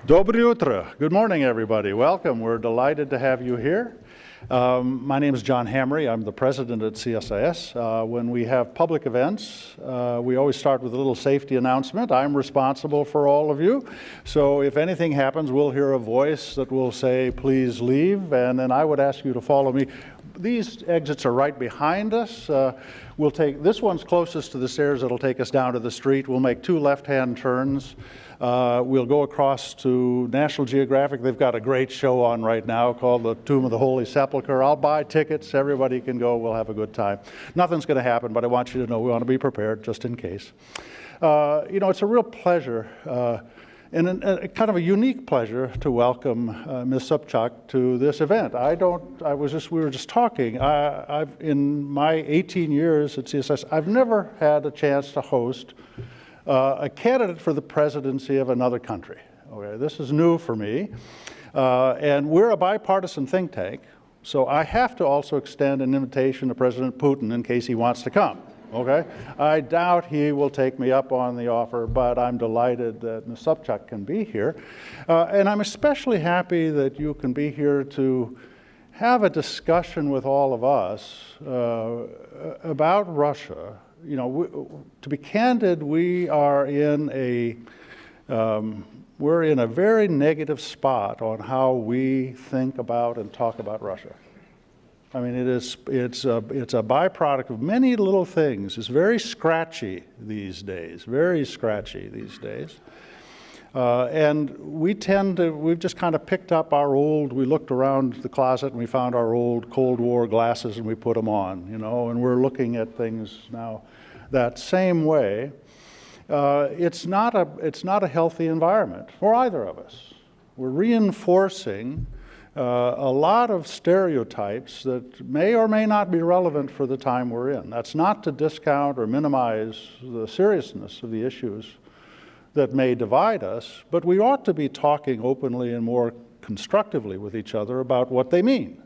Доброе утро. Good morning, everybody. Welcome. We're delighted to have you here. My name is John Hamry. I'm the president at CSIS. When we have public events, we always start with a little safety announcement. I'm responsible for all of you. So if anything happens, we'll hear a voice that will say, please leave, and then I would ask you to follow me. These exits are right behind us. We'll take, this one's closest to the stairs. It'll take us down to the street. We'll make two left-hand turns. We'll go across to National Geographic. They've got a great show on right now called The Tomb of the Holy Sepulchre. I'll buy tickets. Everybody can go. We'll have a good time. Nothing's going to happen, but I want you to know we want to be prepared just in case. You know, it's a real pleasure and a kind of a unique pleasure to welcome Ms. Sobchak to this event. We were just talking. In my 18 years at CSIS, I've never had a chance to host a candidate for the presidency of another country. Okay, this is new for me. And we're a bipartisan think tank, so I have to also extend an invitation to President Putin in case he wants to come. Okay? I doubt he will take me up on the offer, but I'm delighted that Ms. Sobchak can be here. And I'm especially happy that you can be here to have a discussion with all of us about Russia. You know, to be candid, we're in a very negative spot on how we think about and talk about Russia. I mean, it's a byproduct of many little things. It's very scratchy these days, and we've just kind of picked up we looked around the closet and we found our old Cold War glasses and we put them on, you know, and we're looking at things now that same way. It's not a healthy environment for either of us. We're reinforcing a lot of stereotypes that may or may not be relevant for the time we're in. That's not to discount or minimize the seriousness of the issues that may divide us, but we ought to be talking openly and more constructively with each other about what they mean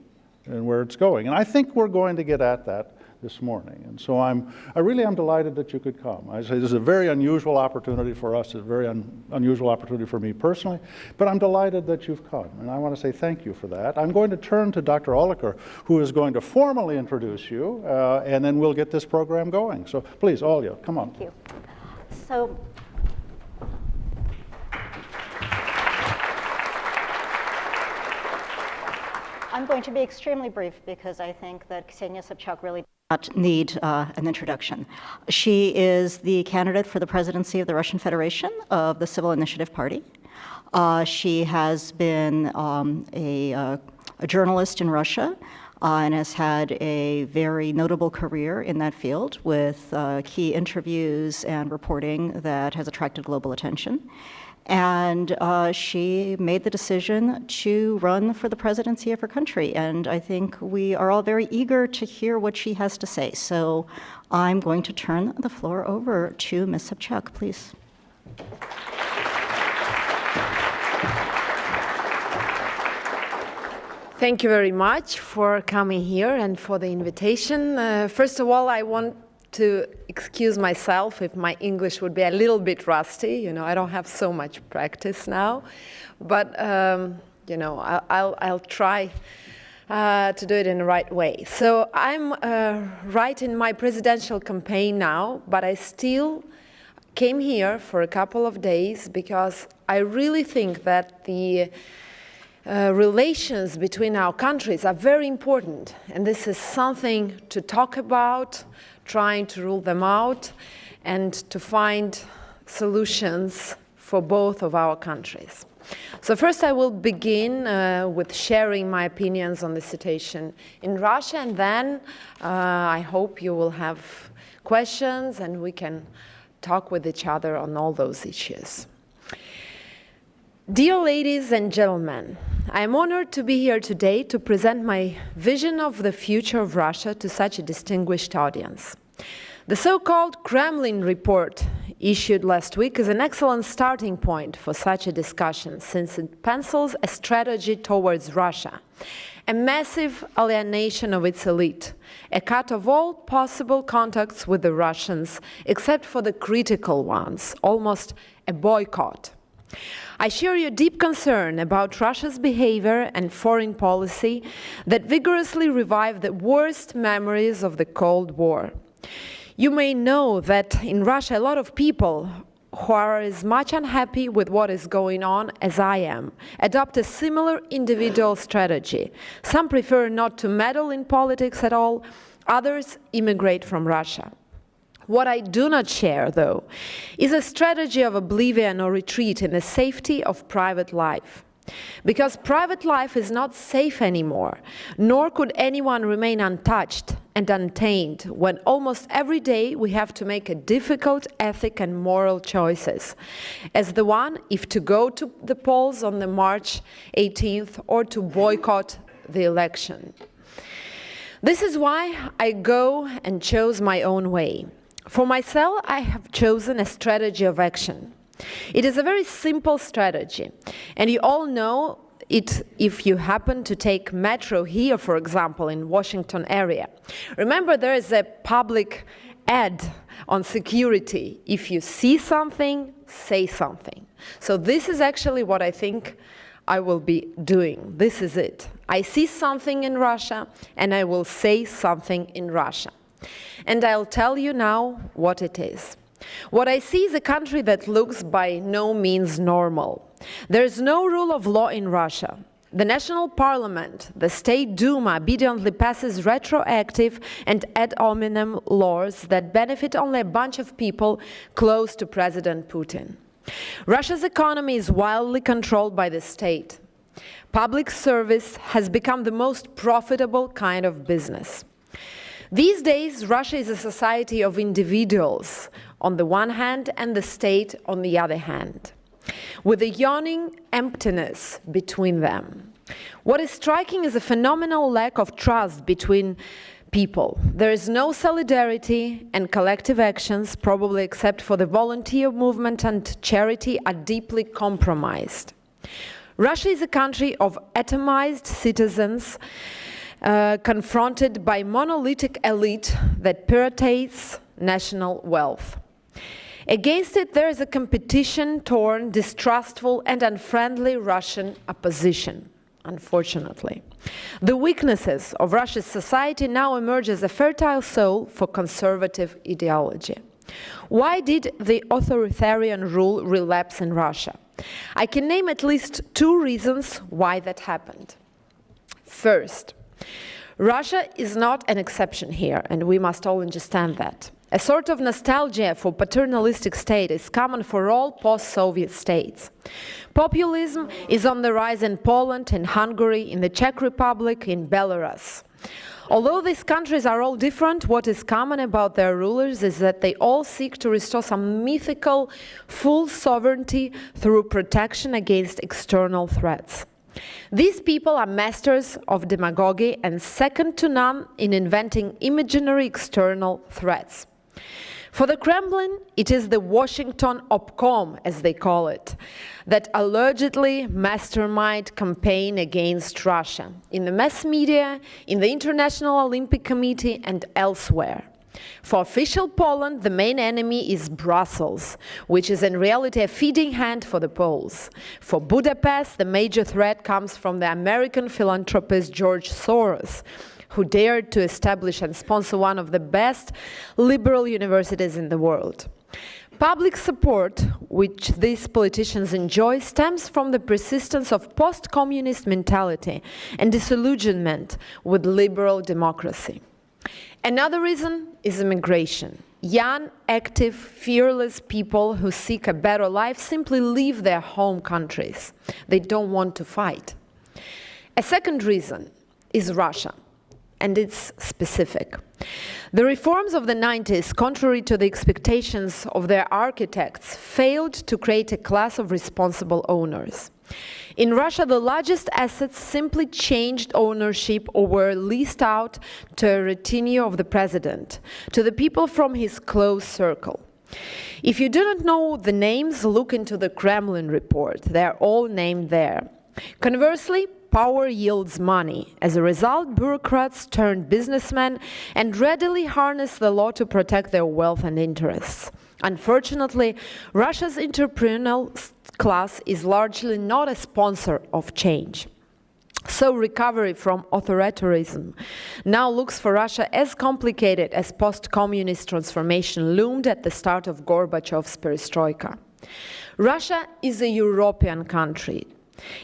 and where it's going. And I think we're going to get at that this morning. And so I really am delighted that you could come. I say this is a very unusual opportunity for us, it's a very unusual opportunity for me personally, but I'm delighted that you've come, and I want to say thank you for that. I'm going to turn to Dr. Oliker, who is going to formally introduce you, and then we'll get this program going. So please, all you, come on. Thank you. So, I'm going to be extremely brief because I think that Ksenia Sobchak really does not need an introduction. She is the candidate for the presidency of the Russian Federation of the Civil Initiative Party. She has been a journalist in Russia and has had a very notable career in that field with key interviews and reporting that has attracted global attention. And she made the decision to run for the presidency of her country. And I think we are all very eager to hear what she has to say. So I'm going to turn the floor over to Ms. Sobchak, please. Thank you very much for coming here and for the invitation. First of all, I want to excuse myself if my English would be a little bit rusty. You know, I don't have so much practice now, but you know, I'll try to do it in the right way. So I'm right in my presidential campaign now, but I still came here for a couple of days because I really think that the relations between our countries are very important, and this is something to talk about, trying to rule them out, and to find solutions for both of our countries. So first I will begin with sharing my opinions on the situation in Russia, and then I hope you will have questions and we can talk with each other on all those issues. Dear ladies and gentlemen, I am honored to be here today to present my vision of the future of Russia to such a distinguished audience. The so-called Kremlin report issued last week is an excellent starting point for such a discussion, since it pencils a strategy towards Russia, a massive alienation of its elite, a cut of all possible contacts with the Russians, except for the critical ones, almost a boycott. I share your deep concern about Russia's behavior and foreign policy that vigorously revive the worst memories of the Cold War. You may know that in Russia, a lot of people who are as much unhappy with what is going on as I am adopt a similar individual strategy. Some prefer not to meddle in politics at all, others immigrate from Russia. What I do not share, though, is a strategy of oblivion or retreat in the safety of private life. Because private life is not safe anymore, nor could anyone remain untouched and untainted when almost every day we have to make a difficult ethic and moral choices, as the one if to go to the polls on the March 18th or to boycott the election. This is why I go and chose my own way. For myself, I have chosen a strategy of action. It is a very simple strategy, and you all know it if you happen to take metro here, for example, in Washington area. Remember, there is a public ad on security. If you see something, say something. So this is actually what I think I will be doing. This is it. I see something in Russia, and I will say something in Russia. And I'll tell you now what it is. What I see is a country that looks by no means normal. There is no rule of law in Russia. The national parliament, the State Duma, obediently passes retroactive and ad hominem laws that benefit only a bunch of people close to President Putin. Russia's economy is wildly controlled by the state. Public service has become the most profitable kind of business. These days, Russia is a society of individuals on the one hand and the state on the other hand, with a yawning emptiness between them. What is striking is a phenomenal lack of trust between people. There is no solidarity, and collective actions, probably except for the volunteer movement and charity, are deeply compromised. Russia is a country of atomized citizens confronted by monolithic elite that pirates national wealth. Against it, there is a competition-torn, distrustful, and unfriendly Russian opposition, unfortunately. The weaknesses of Russia's society now emerge as a fertile soil for conservative ideology. Why did the authoritarian rule relapse in Russia? I can name at least two reasons why that happened. First, Russia is not an exception here, and we must all understand that. A sort of nostalgia for paternalistic state is common for all post-Soviet states. Populism is on the rise in Poland, in Hungary, in the Czech Republic, in Belarus. Although these countries are all different, what is common about their rulers is that they all seek to restore some mythical full sovereignty through protection against external threats. These people are masters of demagogy and second to none in inventing imaginary external threats. For the Kremlin, it is the Washington Obcom, as they call it, that allegedly mastermind campaign against Russia in the mass media, in the International Olympic Committee, and elsewhere. For official Poland, the main enemy is Brussels, which is in reality a feeding hand for the Poles. For Budapest, the major threat comes from the American philanthropist George Soros, who dared to establish and sponsor one of the best liberal universities in the world. Public support, which these politicians enjoy, stems from the persistence of post-communist mentality and disillusionment with liberal democracy. Another reason is immigration. Young, active, fearless people who seek a better life simply leave their home countries. They don't want to fight. A second reason is Russia, and it's specific. The reforms of the 90s, contrary to the expectations of their architects, failed to create a class of responsible owners. In Russia, the largest assets simply changed ownership or were leased out to a retinue of the president, to the people from his close circle. If you do not know the names, look into the Kremlin report. They are all named there. Conversely, power yields money. As a result, bureaucrats turn businessmen and readily harness the law to protect their wealth and interests. Unfortunately, Russia's entrepreneurial class is largely not a sponsor of change. So recovery from authoritarianism now looks for Russia as complicated as post-communist transformation loomed at the start of Gorbachev's perestroika. Russia is a European country.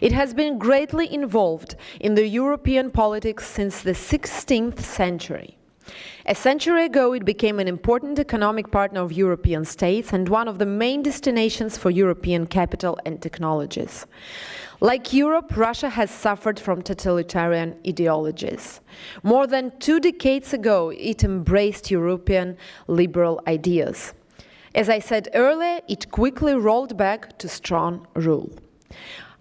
It has been greatly involved in the European politics since the 16th century. A century ago, it became an important economic partner of European states and one of the main destinations for European capital and technologies. Like Europe, Russia has suffered from totalitarian ideologies. More than 2 decades ago, it embraced European liberal ideas. As I said earlier, it quickly rolled back to strong rule.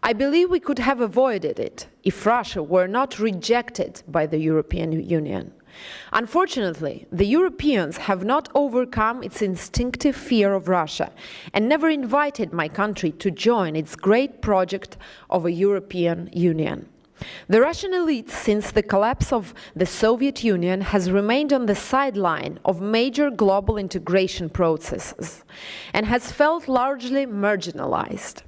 I believe we could have avoided it if Russia were not rejected by the European Union. Unfortunately, the Europeans have not overcome its instinctive fear of Russia and never invited my country to join its great project of a European Union. The Russian elite, since the collapse of the Soviet Union, has remained on the sideline of major global integration processes and has felt largely marginalized.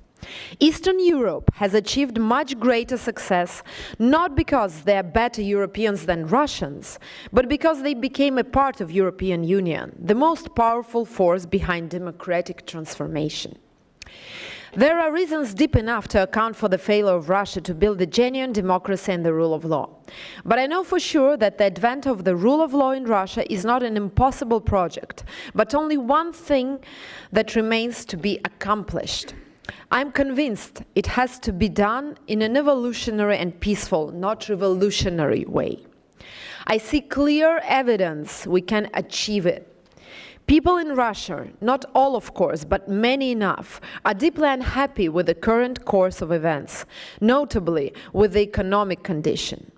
Eastern Europe has achieved much greater success, not because they are better Europeans than Russians, but because they became a part of European Union, the most powerful force behind democratic transformation. There are reasons deep enough to account for the failure of Russia to build a genuine democracy and the rule of law. But I know for sure that the advent of the rule of law in Russia is not an impossible project, but only one thing that remains to be accomplished. I'm convinced it has to be done in an evolutionary and peaceful, not revolutionary way. I see clear evidence we can achieve it. People in Russia, not all of course, but many enough, are deeply unhappy with the current course of events, notably with the economic condition.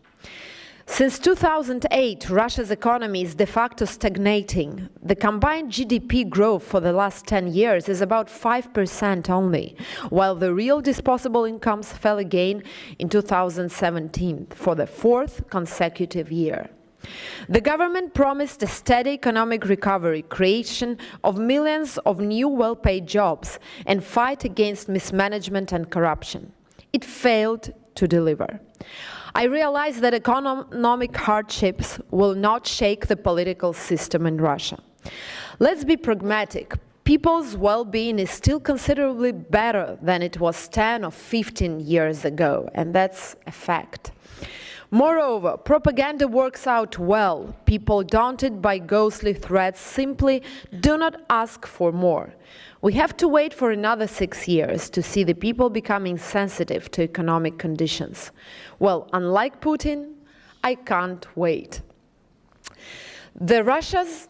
Since 2008, Russia's economy is de facto stagnating. The combined GDP growth for the last 10 years is about 5% only, while the real disposable incomes fell again in 2017 for the 4th consecutive year. The government promised a steady economic recovery, creation of millions of new well-paid jobs, and fight against mismanagement and corruption. It failed to deliver. I realize that economic hardships will not shake the political system in Russia. Let's be pragmatic. People's well-being is still considerably better than it was 10 or 15 years ago, and that's a fact. Moreover, propaganda works out well. People daunted by ghostly threats simply do not ask for more. We have to wait for another 6 years to see the people becoming sensitive to economic conditions. Well, unlike Putin, I can't wait. The Russians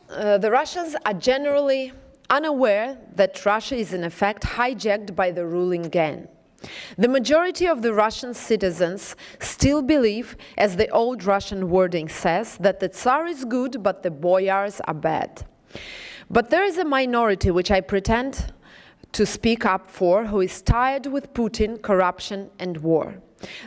are generally unaware that Russia is in effect hijacked by the ruling gang. The majority of the Russian citizens still believe, as the old Russian wording says, that the Tsar is good, but the boyars are bad. But there is a minority which I pretend to speak up for, who is tired with Putin, corruption, and war.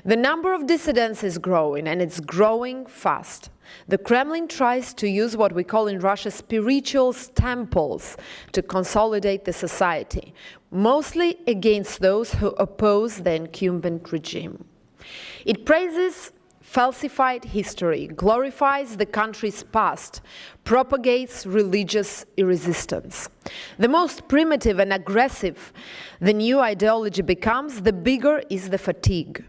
The number of dissidents is growing, and it's growing fast. The Kremlin tries to use what we call in Russia spiritual temples to consolidate the society, mostly against those who oppose the incumbent regime. It praises falsified history, glorifies the country's past, propagates religious resistance. The most primitive and aggressive the new ideology becomes, the bigger is the fatigue.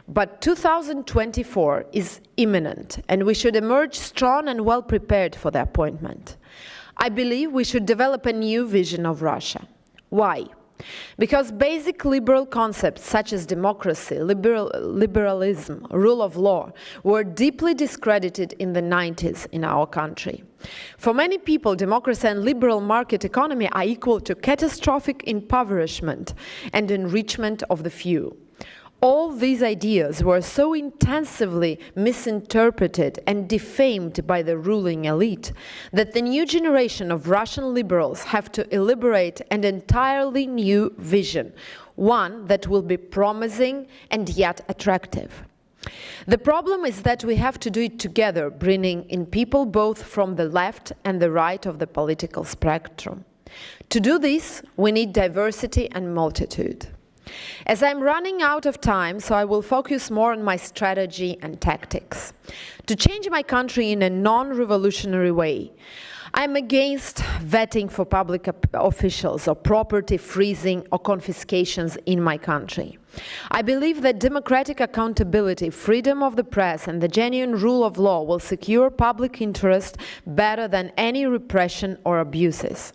But 2024 is imminent, and we should emerge strong and well prepared for the appointment. I believe we should develop a new vision of Russia. Why? Because basic liberal concepts such as democracy, liberalism, rule of law were deeply discredited in the 90s in our country. For many people, democracy and liberal market economy are equal to catastrophic impoverishment and enrichment of the few. All these ideas were so intensively misinterpreted and defamed by the ruling elite that the new generation of Russian liberals have to elaborate an entirely new vision, one that will be promising and yet attractive. The problem is that we have to do it together, bringing in people both from the left and the right of the political spectrum. To do this, we need diversity and multitude. As I'm running out of time, so I will focus more on my strategy and tactics. To change my country in a non-revolutionary way, I'm against vetting for public officials or property freezing or confiscations in my country. I believe that democratic accountability, freedom of the press, and the genuine rule of law will secure public interest better than any repression or abuses.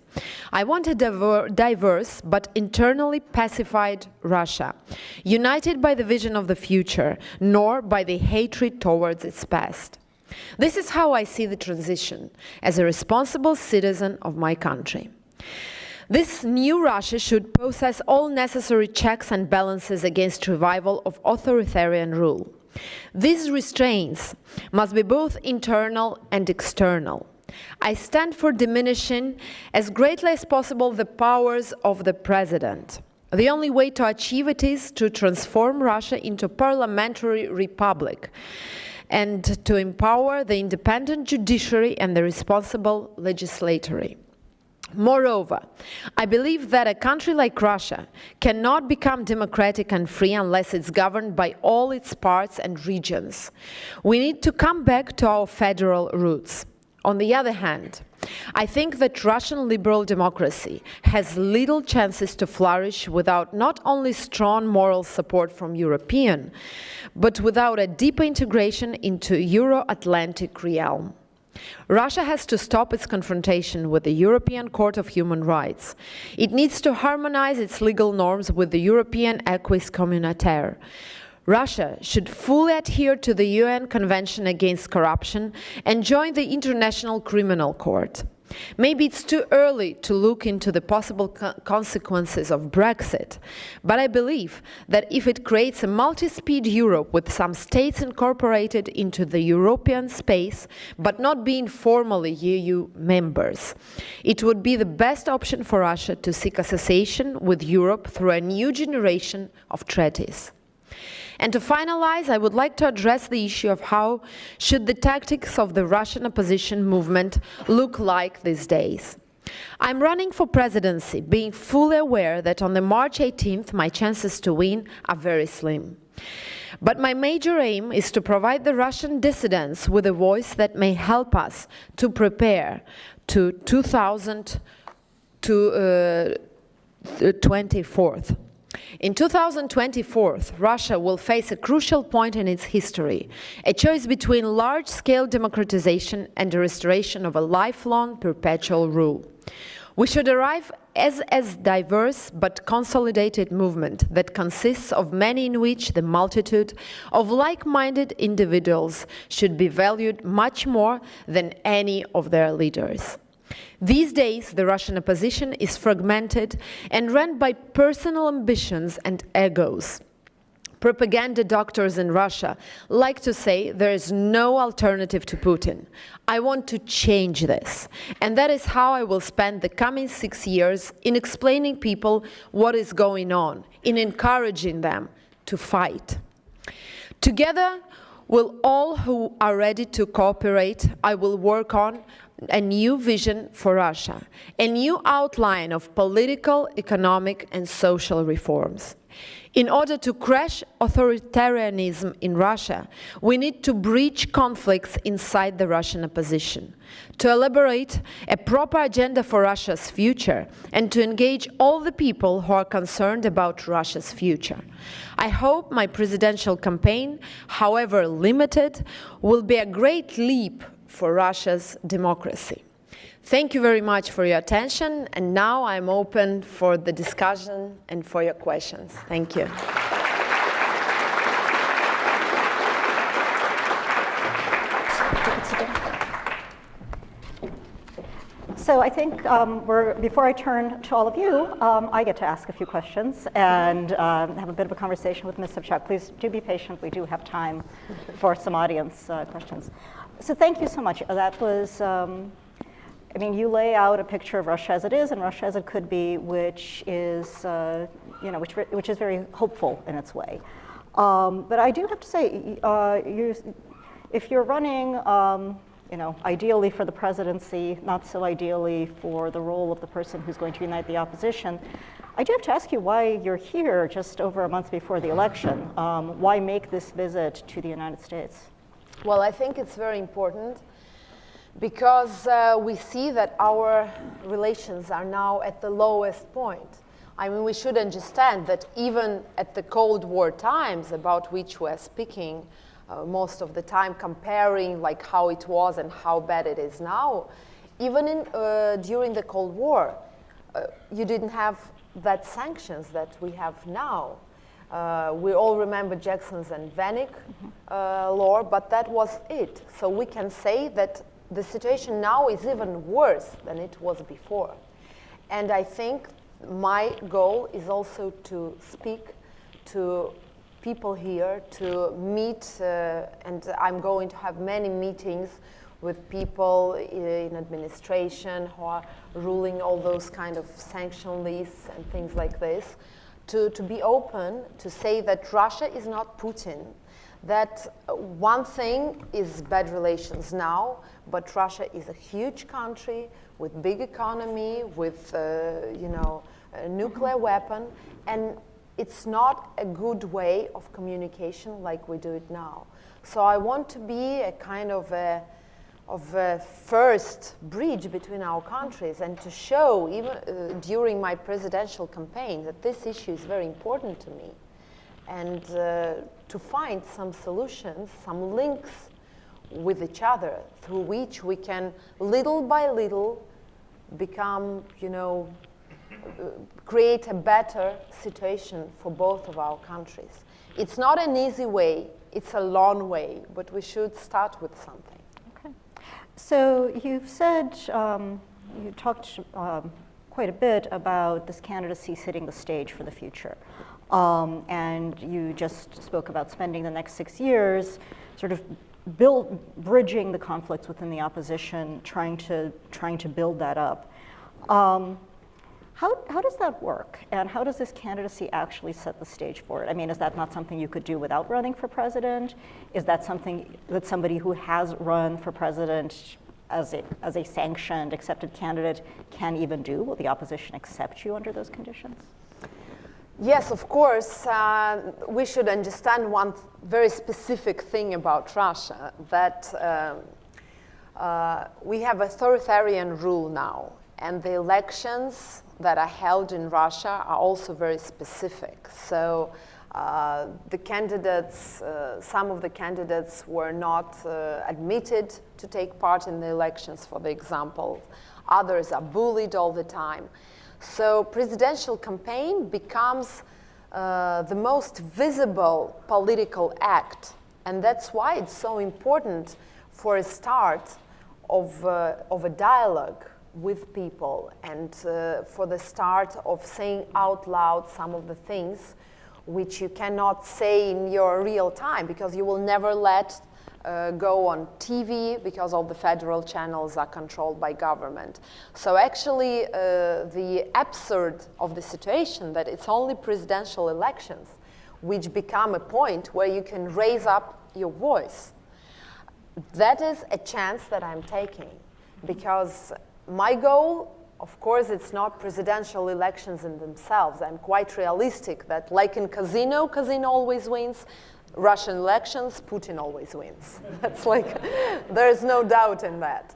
I want a diverse but internally pacified Russia, united by the vision of the future, nor by the hatred towards its past. This is how I see the transition as a responsible citizen of my country. This new Russia should possess all necessary checks and balances against revival of authoritarian rule. These restraints must be both internal and external. I stand for diminishing as greatly as possible the powers of the president. The only way to achieve it is to transform Russia into a parliamentary republic and to empower the independent judiciary and the responsible legislatory. Moreover, I believe that a country like Russia cannot become democratic and free unless it's governed by all its parts and regions. We need to come back to our federal roots. On the other hand, I think that Russian liberal democracy has little chances to flourish without not only strong moral support from European, but without a deeper integration into Euro-Atlantic realm. Russia has to stop its confrontation with the European Court of Human Rights. It needs to harmonize its legal norms with the European acquis communautaire. Russia should fully adhere to the UN Convention Against Corruption and join the International Criminal Court. Maybe it's too early to look into the possible consequences of Brexit, but I believe that if it creates a multi-speed Europe with some states incorporated into the European space, but not being formally EU members, it would be the best option for Russia to seek association with Europe through a new generation of treaties. And to finalize, I would like to address the issue of how should the tactics of the Russian opposition movement look like these days. I'm running for presidency, being fully aware that on the March 18th my chances to win are very slim. But my major aim is to provide the Russian dissidents with a voice that may help us to prepare to 2024. In 2024, Russia will face a crucial point in its history, a choice between large-scale democratization and the restoration of a lifelong, perpetual rule. We should arrive as diverse but consolidated movement that consists of many in which the multitude of like-minded individuals should be valued much more than any of their leaders. These days, the Russian opposition is fragmented and run by personal ambitions and egos. Propaganda doctors in Russia like to say there is no alternative to Putin. I want to change this. And that is how I will spend the coming 6 years in explaining people what is going on, in encouraging them to fight. Together, with all who are ready to cooperate, I will work on a new vision for Russia, a new outline of political, economic, and social reforms. In order to crush authoritarianism in Russia, we need to breach conflicts inside the Russian opposition, to elaborate a proper agenda for Russia's future, and to engage all the people who are concerned about Russia's future. I hope my presidential campaign, however limited, will be a great leap for Russia's democracy. Thank you very much for your attention, and now I'm open for the discussion and for your questions. Thank you. So I think before I turn to all of you, I get to ask a few questions and have a bit of a conversation with Ms. Sobchak. Please do be patient. We do have time for some audience questions. So thank you so much. That was, I mean, you lay out a picture of Russia as it is and Russia as it could be, which is, which is very hopeful in its way. But I do have to say, if you're running ideally for the presidency, not so ideally for the role of the person who's going to unite the opposition. I do have to ask you why you're here just over a month before the election. Why make this visit to the United States? Well, I think it's very important because we see that our relations are now at the lowest point. I mean, we should understand that even at the Cold War times, about which we're speaking most of the time, comparing like how it was and how bad it is now, even during the Cold War, you didn't have that sanctions that we have now. We all remember Jackson's and Vanik law, but that was it. So we can say that the situation now is even worse than it was before. And I think my goal is also to speak to people here, to meet, and I'm going to have many meetings with people in administration who are ruling all those kind of sanction lists and things like this, to be open, to say that Russia is not Putin, that one thing is bad relations now, but Russia is a huge country with big economy, with a nuclear weapon, and it's not a good way of communication like we do it now. So I want to be a kind of a first bridge between our countries and to show, even during my presidential campaign, that this issue is very important to me, and to find some solutions, some links with each other through which we can little by little become, create a better situation for both of our countries. It's not an easy way, it's a long way, but we should start with something. Okay. So you've said, you talked quite a bit about this candidacy setting the stage for the future. And you just spoke about spending the next 6 years sort of bridging the conflicts within the opposition, trying to build that up. How does that work? And how does this candidacy actually set the stage for it? I mean, is that not something you could do without running for president? Is that something that somebody who has run for president as a sanctioned, accepted candidate can even do? Will the opposition accept you under those conditions? Yes, of course. We should understand one very specific thing about Russia, that we have authoritarian rule now, and the elections that are held in Russia are also very specific. So the candidates, some of the candidates were not admitted to take part in the elections, for the example. Others are bullied all the time. So presidential campaign becomes the most visible political act, and that's why it's so important for a start of a dialogue with people, and for the start of saying out loud some of the things which you cannot say in your real time, because you will never let go on TV, because all the federal channels are controlled by government. So actually the absurd of the situation that it's only presidential elections which become a point where you can raise up your voice. That is a chance that I'm taking, because my goal, of course, it's not presidential elections in themselves. I'm quite realistic that, like in casino always wins. Russian elections, Putin always wins. That's like, there's no doubt in that.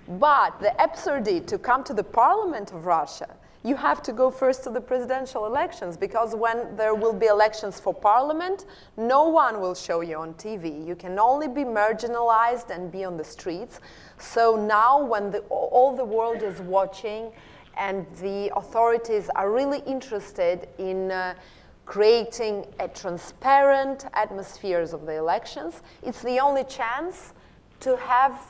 But the absurdity to come to the parliament of Russia, you have to go first to the presidential elections, because when there will be elections for parliament, no one will show you on TV. You can only be marginalized and be on the streets. So now when all the world is watching and the authorities are really interested in creating a transparent atmospheres of the elections, it's the only chance to have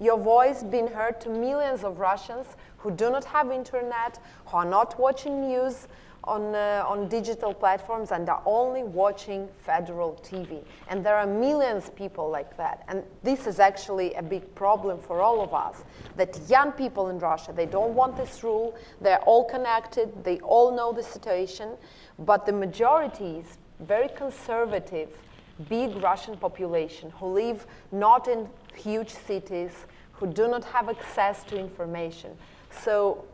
your voice being heard to millions of Russians who do not have internet, who are not watching news on digital platforms, and are only watching federal TV. And there are millions of people like that. And this is actually a big problem for all of us, that young people in Russia, they don't want this rule, they're all connected, they all know the situation, but the majority is very conservative, big Russian population who live not in huge cities, who do not have access to information. So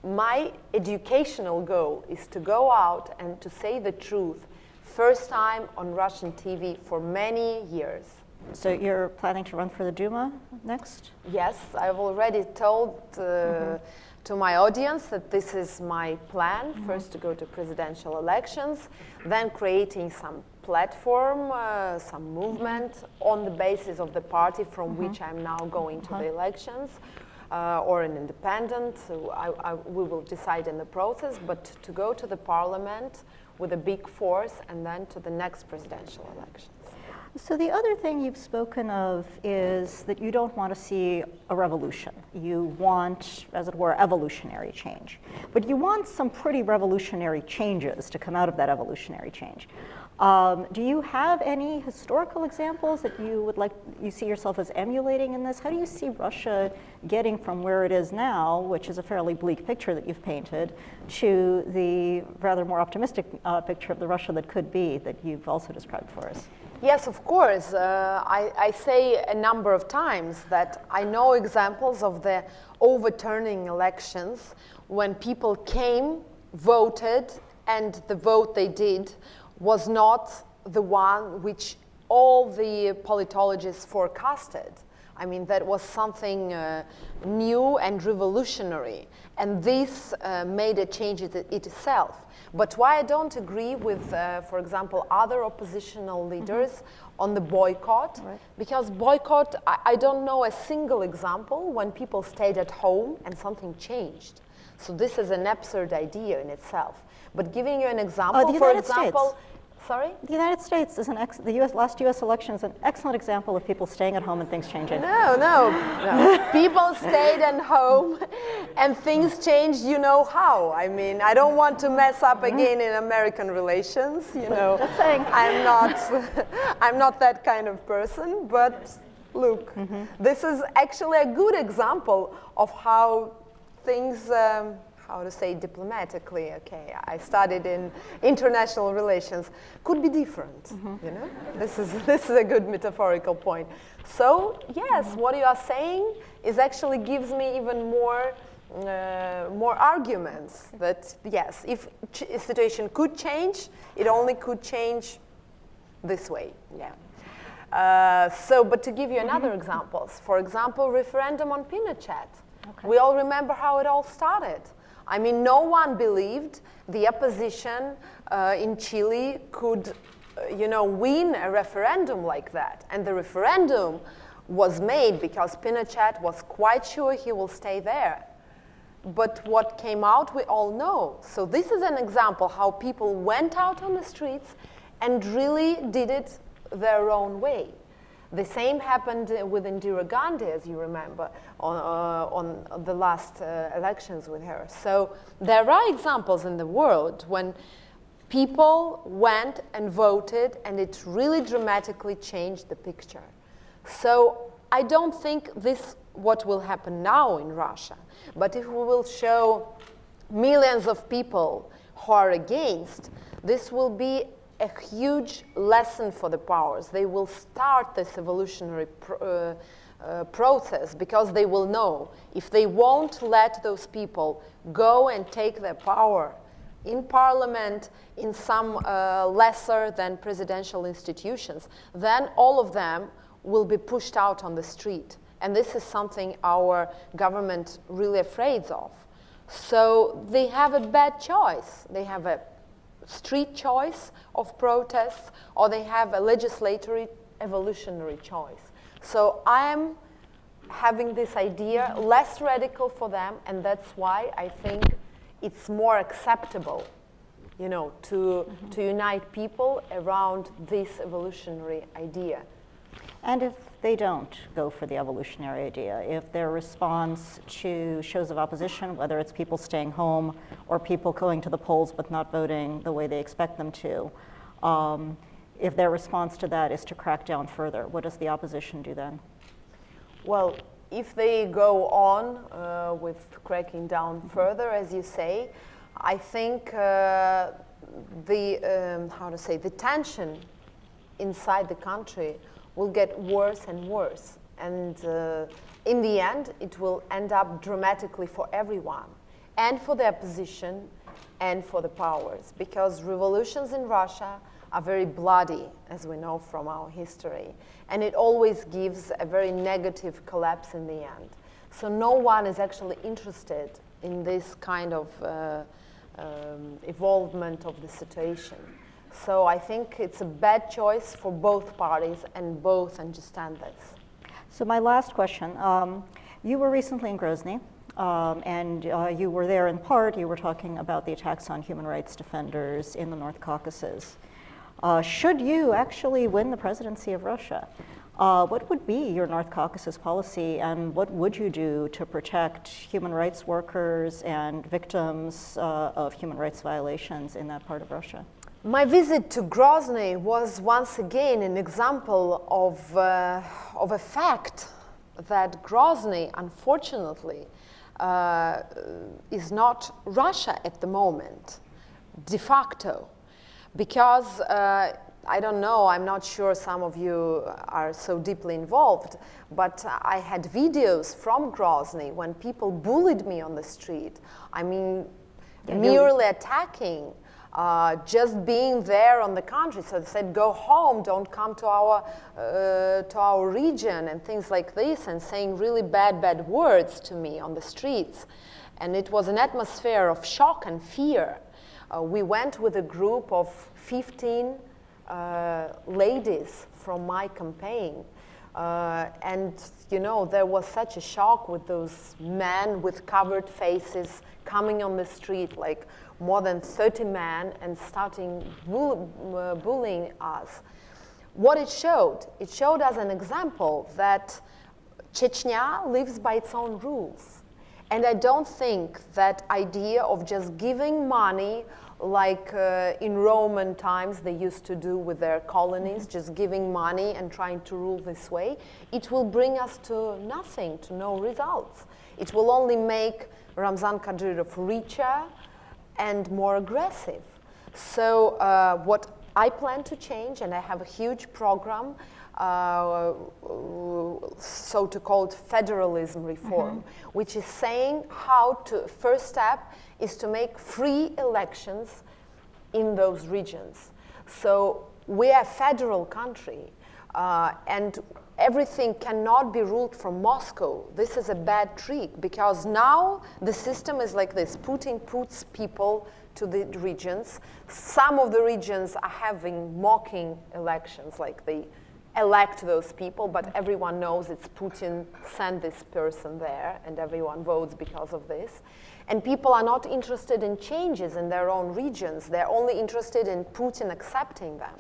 my educational goal is to go out and to say the truth, first time on Russian TV for many years. So you're planning to run for the Duma next? Yes, I've already told to my audience that this is my plan, first to go to presidential elections, then creating some platform, some movement on the basis of the party from which I'm now going to the elections, or an independent. So we will decide in the process, but to go to the parliament with a big force and then to the next presidential elections. So the other thing you've spoken of is that you don't want to see a revolution. You want, as it were, evolutionary change. But you want some pretty revolutionary changes to come out of that evolutionary change. Do you have any historical examples that you see yourself as emulating in this? How do you see Russia getting from where it is now, which is a fairly bleak picture that you've painted, to the rather more optimistic picture of the Russia that could be that you've also described for us? Yes, of course. I say a number of times that I know examples of the overturning elections when people came, voted, and the vote they did was not the one which all the politologists forecasted. I mean, that was something new and revolutionary, and this made a change itself. But why I don't agree with, for example, other oppositional leaders on the boycott, because boycott, I don't know a single example when people stayed at home and something changed. So this is an absurd idea in itself. But giving you an example, for example, sorry? The United States is last U.S. election is an excellent example of people staying at home and things changing. No. People stayed at home and things changed, you know how. I mean, I don't want to mess up again in American relations, you know. Just saying. I'm not that kind of person, but look, this is actually a good example of how things, how to say diplomatically, okay, I studied in international relations, could be different, you know? This is a good metaphorical point. So, yes, what you are saying is actually gives me even more arguments that, yes, if a situation could change, it only could change this way, yeah. But to give you another examples, for example, referendum on Pinochet. Okay. We all remember how it all started. I mean, no one believed the opposition in Chile could, win a referendum like that. And the referendum was made because Pinochet was quite sure he will stay there. But what came out, we all know. So this is an example how people went out on the streets and really did it their own way. The same happened with Indira Gandhi, as you remember, on the last elections with her. So there are examples in the world when people went and voted and it really dramatically changed the picture. So I don't think this what will happen now in Russia, but if we will show millions of people who are against, this will be a huge lesson for the powers. They will start this evolutionary process because they will know if they won't let those people go and take their power in parliament, in some lesser than presidential institutions, then all of them will be pushed out on the street. And this is something our government really afraid of. So they have a bad choice. They have a street choice of protests, or they have a legislatory evolutionary choice. So I am having this idea less radical for them, and that's why I think it's more acceptable, to unite people around this evolutionary idea. And if they don't go for the evolutionary idea, if their response to shows of opposition, whether it's people staying home or people going to the polls but not voting the way they expect them to, if their response to that is to crack down further, what does the opposition do then? Well, if they go on with cracking down further, as you say, I think the tension inside the country will get worse and worse. And in the end, it will end up dramatically for everyone, and for their position, and for the powers. Because revolutions in Russia are very bloody, as we know from our history. And it always gives a very negative collapse in the end. So no one is actually interested in this kind of evolvement of the situation. So I think it's a bad choice for both parties, and both understand this. So my last question, you were recently in Grozny, and you were there in part, you were talking about the attacks on human rights defenders in the North Caucasus. Should you actually win the presidency of Russia, what would be your North Caucasus policy, and what would you do to protect human rights workers and victims of human rights violations in that part of Russia? My visit to Grozny was once again an example of a fact that Grozny, unfortunately, is not Russia at the moment, de facto. Because, I don't know, I'm not sure some of you are so deeply involved, but I had videos from Grozny when people bullied me on the street. I mean, merely attacking, just being there on the country. So they said, go home, don't come to our region, and things like this, and saying really bad words to me on the streets. And it was an atmosphere of shock and fear. We went with a group of 15 ladies from my campaign. And, you know, there was such a shock with those men with covered faces coming on the street, like more than 30 men, and starting bullying us. What it showed us an example that Chechnya lives by its own rules. And I don't think that idea of just giving money like in Roman times they used to do with their colonies, just giving money and trying to rule this way, it will bring us to nothing, to no results. It will only make Ramzan Kadyrov richer and more aggressive. So what I plan to change, and I have a huge program, so-called federalism reform, which is saying how to, first step is to make free elections in those regions. So we are a federal country, and everything cannot be ruled from Moscow. This is a bad trick, because now the system is like this. Putin puts people to the regions. Some of the regions are having mocking elections, like they elect those people, but everyone knows it's Putin sent this person there, and everyone votes because of this. And people are not interested in changes in their own regions. They're only interested in Putin accepting them.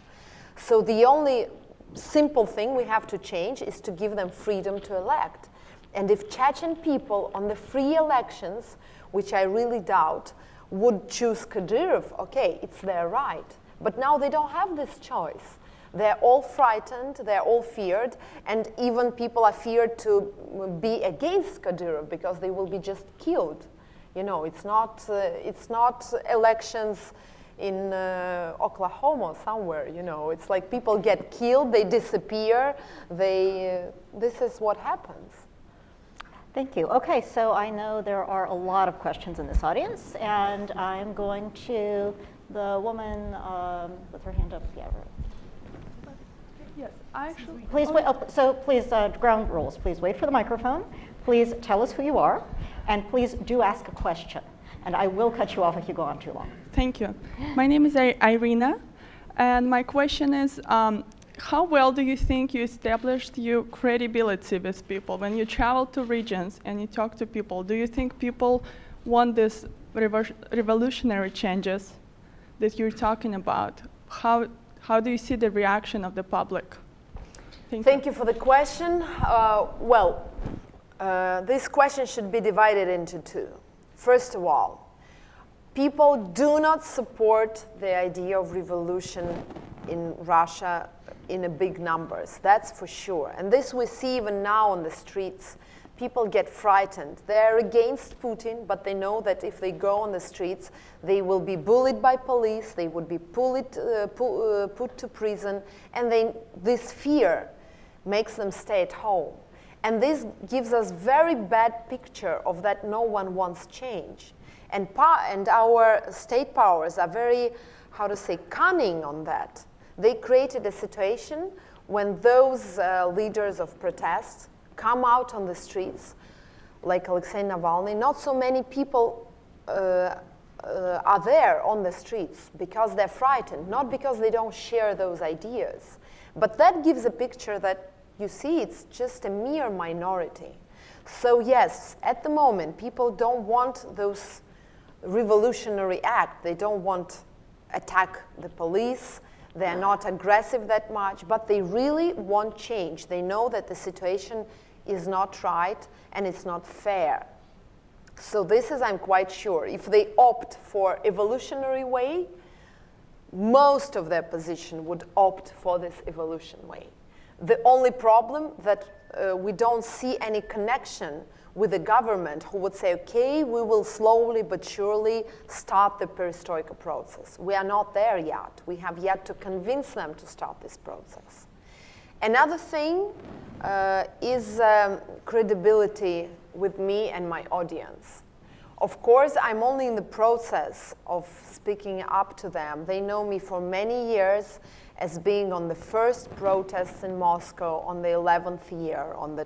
So the only simple thing we have to change is to give them freedom to elect. And if Chechen people on the free elections, which I really doubt, would choose Kadyrov, okay, it's their right. But now they don't have this choice. They're all frightened, they're all feared, and even people are feared to be against Kadyrov because they will be just killed. You know, it's not elections in Oklahoma somewhere, you know. It's like people get killed, they disappear, this is what happens. Thank you. Okay, so I know there are a lot of questions in this audience, and I'm going to the woman with her hand up. Yeah. Yes, I actually. Please wait. Oh, so please, ground rules. Please wait for the microphone. Please tell us who you are, and please do ask a question. And I will cut you off if you go on too long. Thank you. My name is Irina, and my question is, how well do you think you established your credibility with people when you travel to regions and you talk to people? Do you think people want this revolutionary changes that you're talking about? How do you see the reaction of the public? Thank you for the question. This question should be divided into two. First of all, people do not support the idea of revolution in Russia in a big numbers, that's for sure. And this we see even now on the streets. People get frightened. They're against Putin, but they know that if they go on the streets, they will be bullied by police, they would be put to prison, and this fear makes them stay at home. And this gives us very bad picture of that no one wants change. And our state powers are very, how to say, cunning on that. They created a situation when those leaders of protests come out on the streets, like Alexei Navalny, not so many people are there on the streets because they're frightened, not because they don't share those ideas. But that gives a picture that, you see, it's just a mere minority. So yes, at the moment, people don't want those revolutionary acts. They don't want attack the police. They're not aggressive that much, but they really want change. They know that the situation is not right and it's not fair. So this is, I'm quite sure, if they opt for evolutionary way, most of their opposition would opt for this evolution way. The only problem that we don't see any connection with the government who would say, okay, we will slowly but surely start the perestroika process. We are not there yet. We have yet to convince them to start this process. Another thing is credibility with me and my audience. Of course, I'm only in the process of speaking up to them. They know me for many years as being on the first protests in Moscow on the 11th year, on the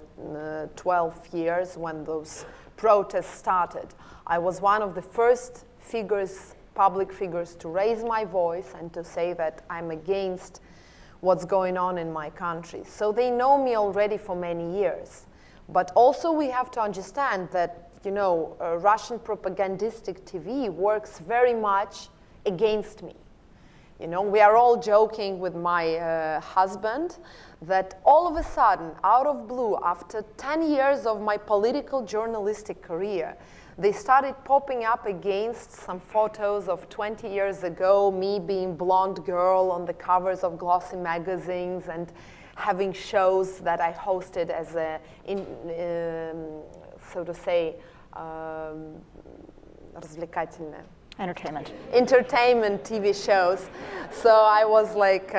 12th years when those protests started. I was one of the first figures, public figures, to raise my voice and to say that I'm against what's going on in my country. So they know me already for many years. But also we have to understand that, you know, Russian propagandistic TV works very much against me. You know, we are all joking with my husband that all of a sudden, out of blue, after 10 years of my political journalistic career, they started popping up against some photos of 20 years ago, me being blonde girl on the covers of glossy magazines and having shows that I hosted as a, so to say, развлекательное. Entertainment TV shows. So I was like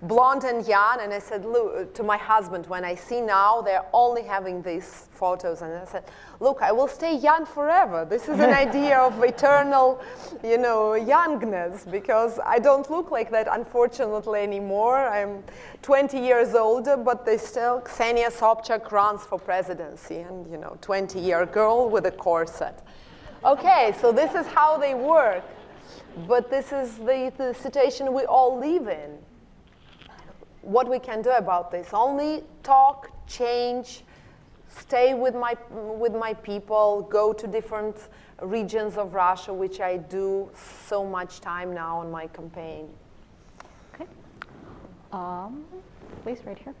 blonde and young, and I said look, to my husband, when I see now they're only having these photos, and I said, look, I will stay young forever. This is an idea of eternal, you know, youngness, because I don't look like that, unfortunately, anymore. I'm 20 years older, but they still, Ksenia Sobchak runs for presidency, and, you know, 20-year girl with a corset. Okay, so this is how they work, but this is the situation we all live in. What we can do about this? Only talk, change, stay with my people, go to different regions of Russia, which I do so much time now on my campaign. Okay. Please, right here.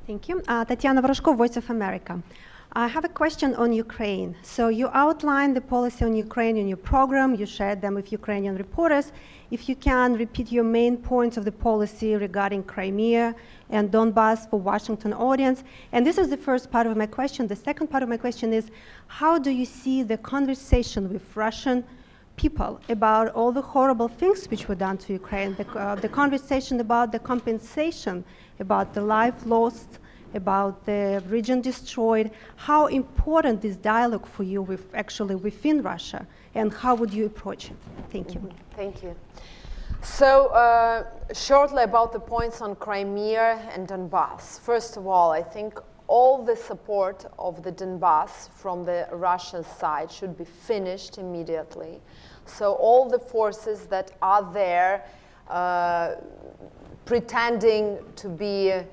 Thank you. Tatiana Vorozhko, Voice of America. I have a question on Ukraine. So you outlined the policy on Ukraine in your program. You shared them with Ukrainian reporters. If you can repeat your main points of the policy regarding Crimea and Donbass for Washington audience. And this is the first part of my question. The second part of my question is, how do you see the conversation with Russian people about all the horrible things which were done to Ukraine, the conversation about the compensation, about the life lost, about the region destroyed? How important this dialogue for you with actually within Russia, and how would you approach it? Thank you. Thank you. So shortly about the points on Crimea and Donbass. First of all, I think all the support of the Donbass from the Russian side should be finished immediately. So all the forces that are there pretending to be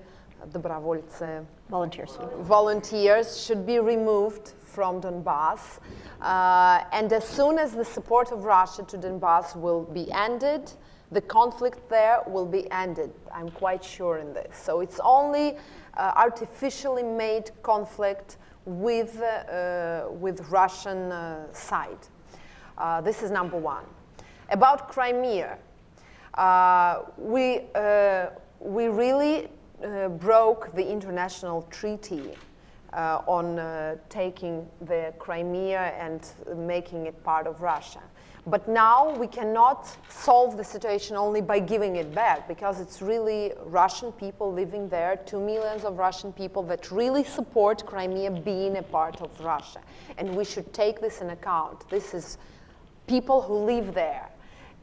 volunteers should be removed from Donbass. And as soon as the support of Russia to Donbass will be ended, the conflict there will be ended. I'm quite sure in this. So it's only artificially made conflict with Russian side. This is number one. About Crimea, we really broke the international treaty on taking the Crimea and making it part of Russia. But now we cannot solve the situation only by giving it back, because it's really Russian people living there, 2 million of Russian people that really support Crimea being a part of Russia. And we should take this in account. This is people who live there.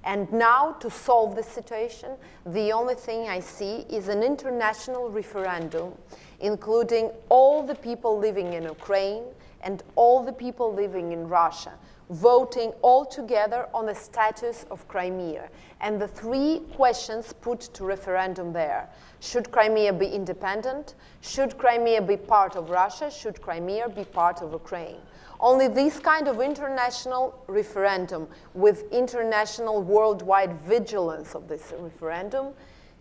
And now, to solve this situation, the only thing I see is an international referendum, including all the people living in Ukraine and all the people living in Russia, voting all together on the status of Crimea. And the 3 questions put to referendum there. Should Crimea be independent? Should Crimea be part of Russia? Should Crimea be part of Ukraine? Only this kind of international referendum with international worldwide vigilance of this referendum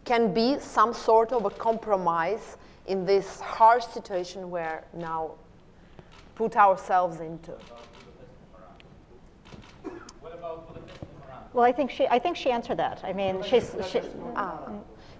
can be some sort of a compromise in this harsh situation we're now put ourselves into. Well, I think she answered that. I mean,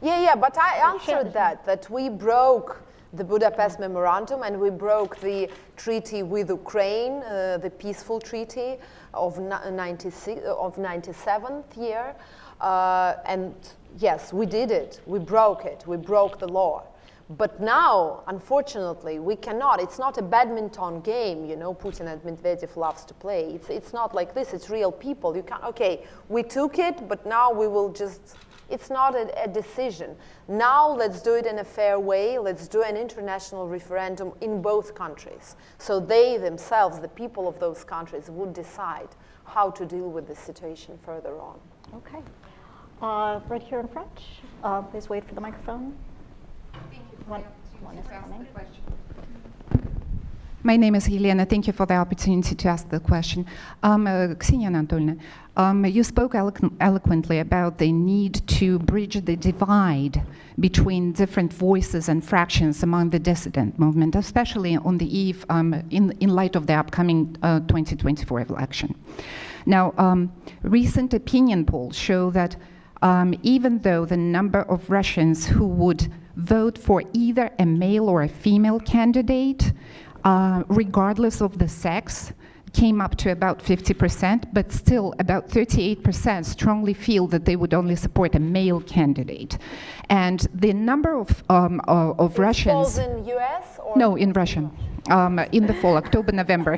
Yeah, but I answered that we broke the Budapest Memorandum and we broke the treaty with Ukraine, the peaceful treaty of 97th year. And yes, we did it. We broke it. We broke the law. But now, unfortunately, we cannot. It's not a badminton game, you know, Putin and Medvedev loves to play. It's not like this. It's real people. You can't, okay, we took it, but now we will just, it's not a decision. Now let's do it in a fair way. Let's do an international referendum in both countries. So they themselves, the people of those countries, would decide how to deal with the situation further on. Okay. Right here in front. Please wait for the microphone. One is coming. My name is Elena. Thank you for the opportunity to ask the question. Ksenia Anatolyevna, you spoke eloquently about the need to bridge the divide between different voices and fractions among the dissident movement, especially on the eve, in light of the upcoming 2024 election. Now, recent opinion polls show that even though the number of Russians who would vote for either a male or a female candidate, regardless of the sex, came up to about 50%, but still about 38% strongly feel that they would only support a male candidate. And the number of Russians... in US? Or? No, in Russia, in the fall, October, November.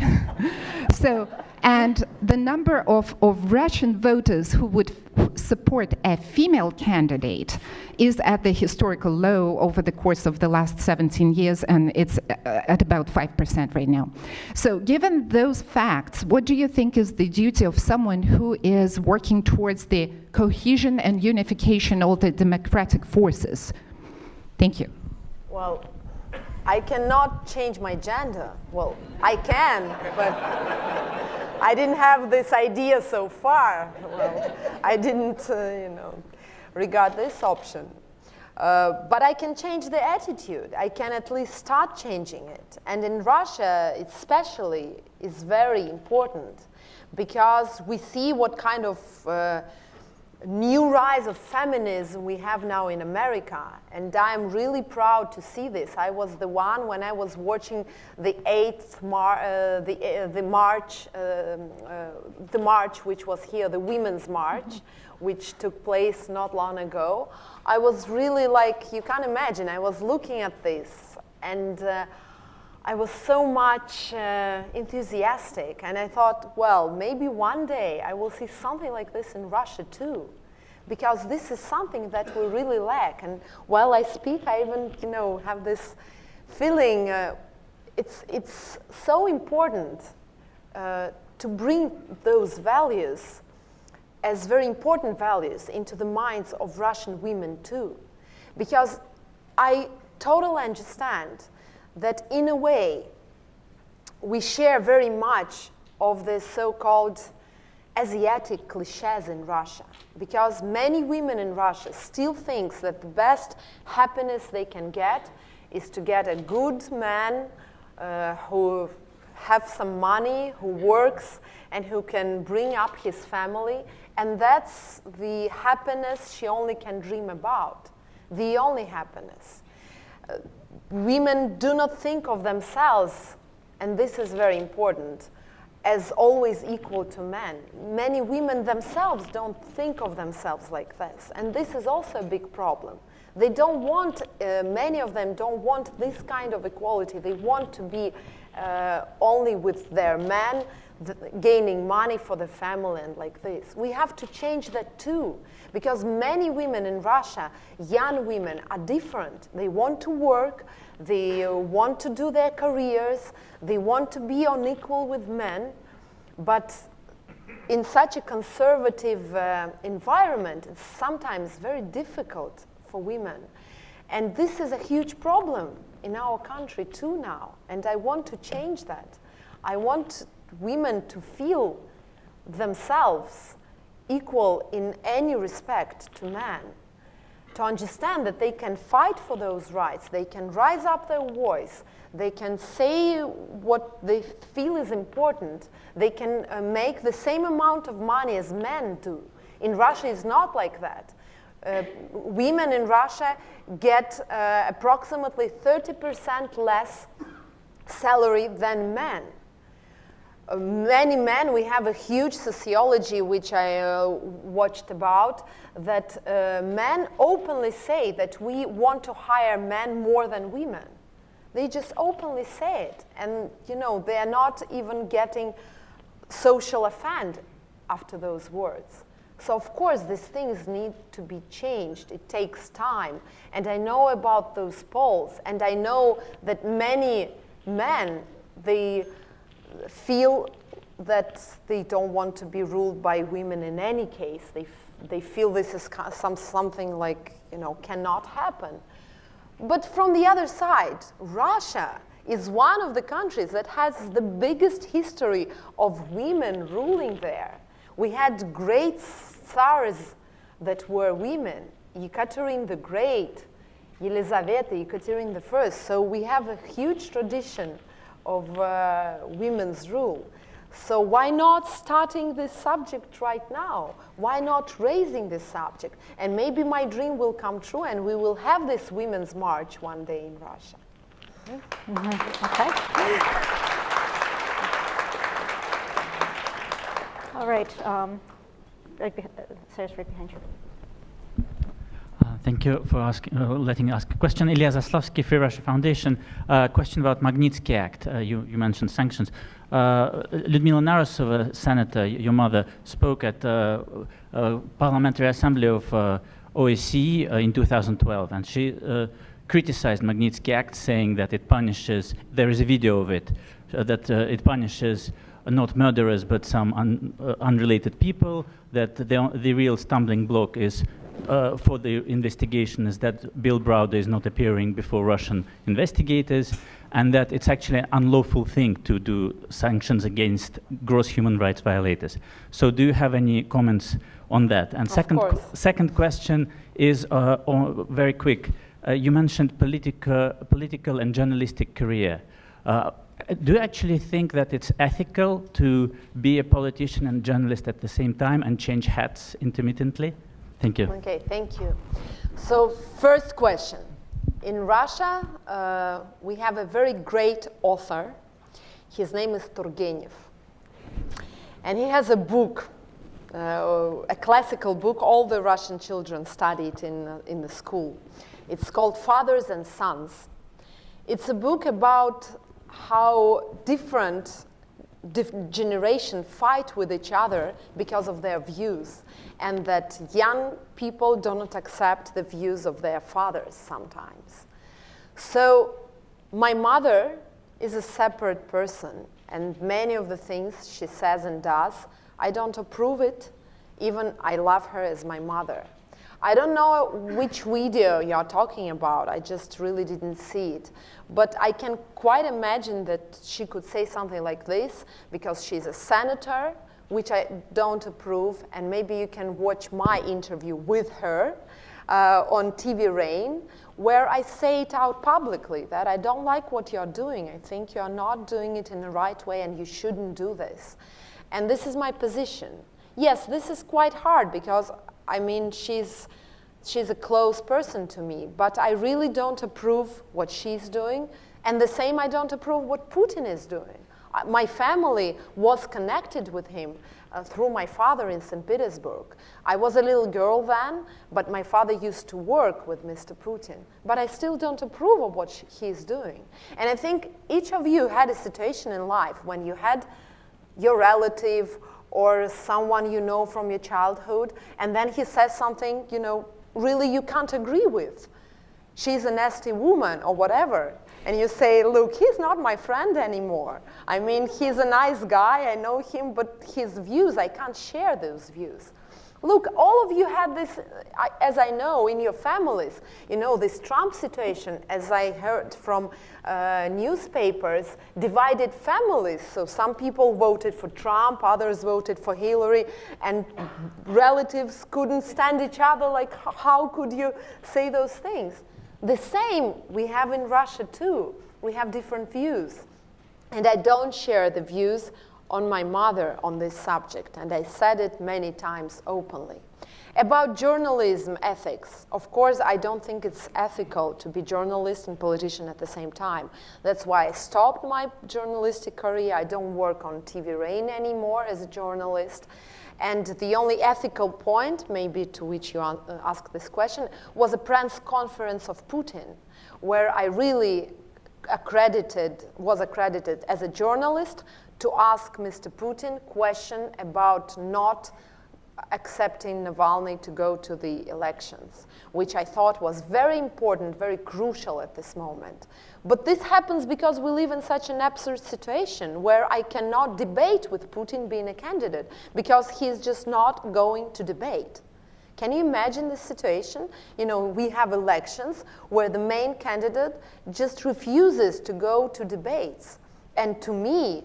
So, and the number of Russian voters who would support a female candidate is at the historical low over the course of the last 17 years, and it's at about 5% right now. So given those facts, what do you think is the duty of someone who is working towards the cohesion and unification of the democratic forces? Thank you. Well, I cannot change my gender. Well, I can, but I didn't have this idea so far. Well, I didn't, regard this option. But I can change the attitude. I can at least start changing it. And in Russia, especially, is very important because we see what kind of new rise of feminism we have now in America, and I'm really proud to see this. I was the one when I was watching the 8th the march which was here, the Women's March, which took place not long ago. I was really like, you can't imagine, I was looking at this and I was so much enthusiastic, and I thought, well, maybe one day I will see something like this in Russia too, because this is something that we really lack. And while I speak, I even, have this feeling. It's so important to bring those values as very important values into the minds of Russian women too, because I totally understand that in a way we share very much of the so-called Asiatic cliches in Russia, because many women in Russia still think that the best happiness they can get is to get a good man who has some money, who works, and who can bring up his family, and that's the happiness she only can dream about, the only happiness. Women do not think of themselves, and this is very important, as always equal to men. Many women themselves don't think of themselves like this, and this is also a big problem. They don't want, many of them don't want this kind of equality. They want to be only with their men, gaining money for the family and like this. We have to change that too, because many women in Russia, young women, are different. They want to work, they want to do their careers, they want to be on equal with men, but in such a conservative environment, it's sometimes very difficult for women. And this is a huge problem in our country too now, and I want to change that. I want women to feel themselves equal in any respect to men, to understand that they can fight for those rights, they can rise up their voice, they can say what they feel is important, they can make the same amount of money as men do. In Russia, it's not like that. Women in Russia get approximately 30% less salary than men. Many men, we have a huge sociology which I watched about, that men openly say that we want to hire men more than women. They just openly say it, and you know, they are not even getting social offend after those words. So of course these things need to be changed. It takes time, and I know about those polls, and I know that many men, they feel that they don't want to be ruled by women in any case. They feel this is something like, you know, cannot happen. But from the other side, Russia is one of the countries that has the biggest history of women ruling there. We had great tsars that were women, Yekaterina the Great, Yelizaveta, Yekaterina I. So we have a huge tradition of women's rule. So why not starting this subject right now? Why not raising this subject? And maybe my dream will come true, and we will have this women's march one day in Russia. Okay. All right. Sarah's right behind you. Thank you for letting me ask a question. Ilya Zaslavsky, Free Russia Foundation. Question about Magnitsky Act. You mentioned sanctions. Lyudmila Narusova, senator, your mother, spoke at Parliamentary Assembly of OSCE in 2012, and she criticized Magnitsky Act, saying that it punishes, there is a video of it, that it punishes not murderers but some unrelated people, that the real stumbling block is for the investigation is that Bill Browder is not appearing before Russian investigators, and that it's actually an unlawful thing to do sanctions against gross human rights violators. So do you have any comments on that? And second question is very quick. You mentioned political and journalistic career. Do you actually think that it's ethical to be a politician and journalist at the same time and change hats intermittently? Thank you. Okay, thank you. So first question. In Russia, we have a very great author. His name is Turgenev. And he has a book, a classical book, all the Russian children studied in the school. It's called Fathers and Sons. It's a book about how different generations fight with each other because of their views, and that young people do not accept the views of their fathers sometimes. So my mother is a separate person, and many of the things she says and does, I don't approve it, even I love her as my mother. I don't know which video you're talking about, I just really didn't see it. But I can quite imagine that she could say something like this because she's a senator, which I don't approve, and maybe you can watch my interview with her on TV Rain, where I say it out publicly, that I don't like what you're doing. I think you're not doing it in the right way, and you shouldn't do this. And this is my position. Yes, this is quite hard because, I mean, she's a close person to me, but I really don't approve what she's doing, and the same I don't approve what Putin is doing. My family was connected with him through my father in St. Petersburg. I was a little girl then, but my father used to work with Mr. Putin. But I still don't approve of what he's doing. And I think each of you had a situation in life when you had your relative or someone you know from your childhood, and then he says something, you know, really you can't agree with. She's a nasty woman or whatever. And you say, look, he's not my friend anymore. I mean, he's a nice guy, I know him, but his views, I can't share those views. Look, all of you had this, as I know, in your families, you know, this Trump situation, as I heard from newspapers, divided families. So some people voted for Trump, others voted for Hillary, and relatives couldn't stand each other. Like, how could you say those things? The same we have in Russia too. We have different views. And I don't share the views on my mother on this subject, and I said it many times openly. About journalism ethics, of course, I don't think it's ethical to be journalist and politician at the same time. That's why I stopped my journalistic career. I don't work on TV Rain anymore as a journalist. And the only ethical point, maybe to which you asked this question, was a press conference of Putin, where I really was accredited as a journalist to ask Mr. Putin question about not accepting Navalny to go to the elections, which I thought was very important, very crucial at this moment. But this happens because we live in such an absurd situation where I cannot debate with Putin being a candidate because he's just not going to debate. Can you imagine this situation? You know, we have elections where the main candidate just refuses to go to debates. And to me,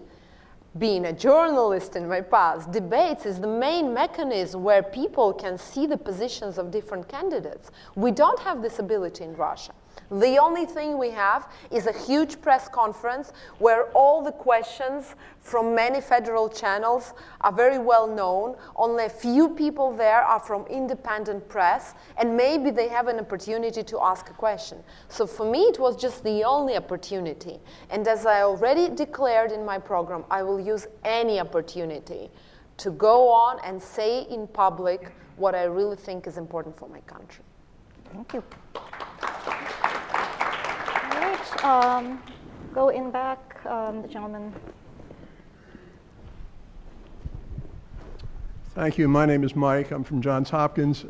being a journalist in my past, debates is the main mechanism where people can see the positions of different candidates. We don't have this ability in Russia. The only thing we have is a huge press conference where all the questions from many federal channels are very well known. Only a few people there are from independent press, and maybe they have an opportunity to ask a question. So for me, it was just the only opportunity. And as I already declared in my program, I will use any opportunity to go on and say in public what I really think is important for my country. Thank you. Go in back, the gentleman. Thank you. My name is Mike. I'm from Johns Hopkins.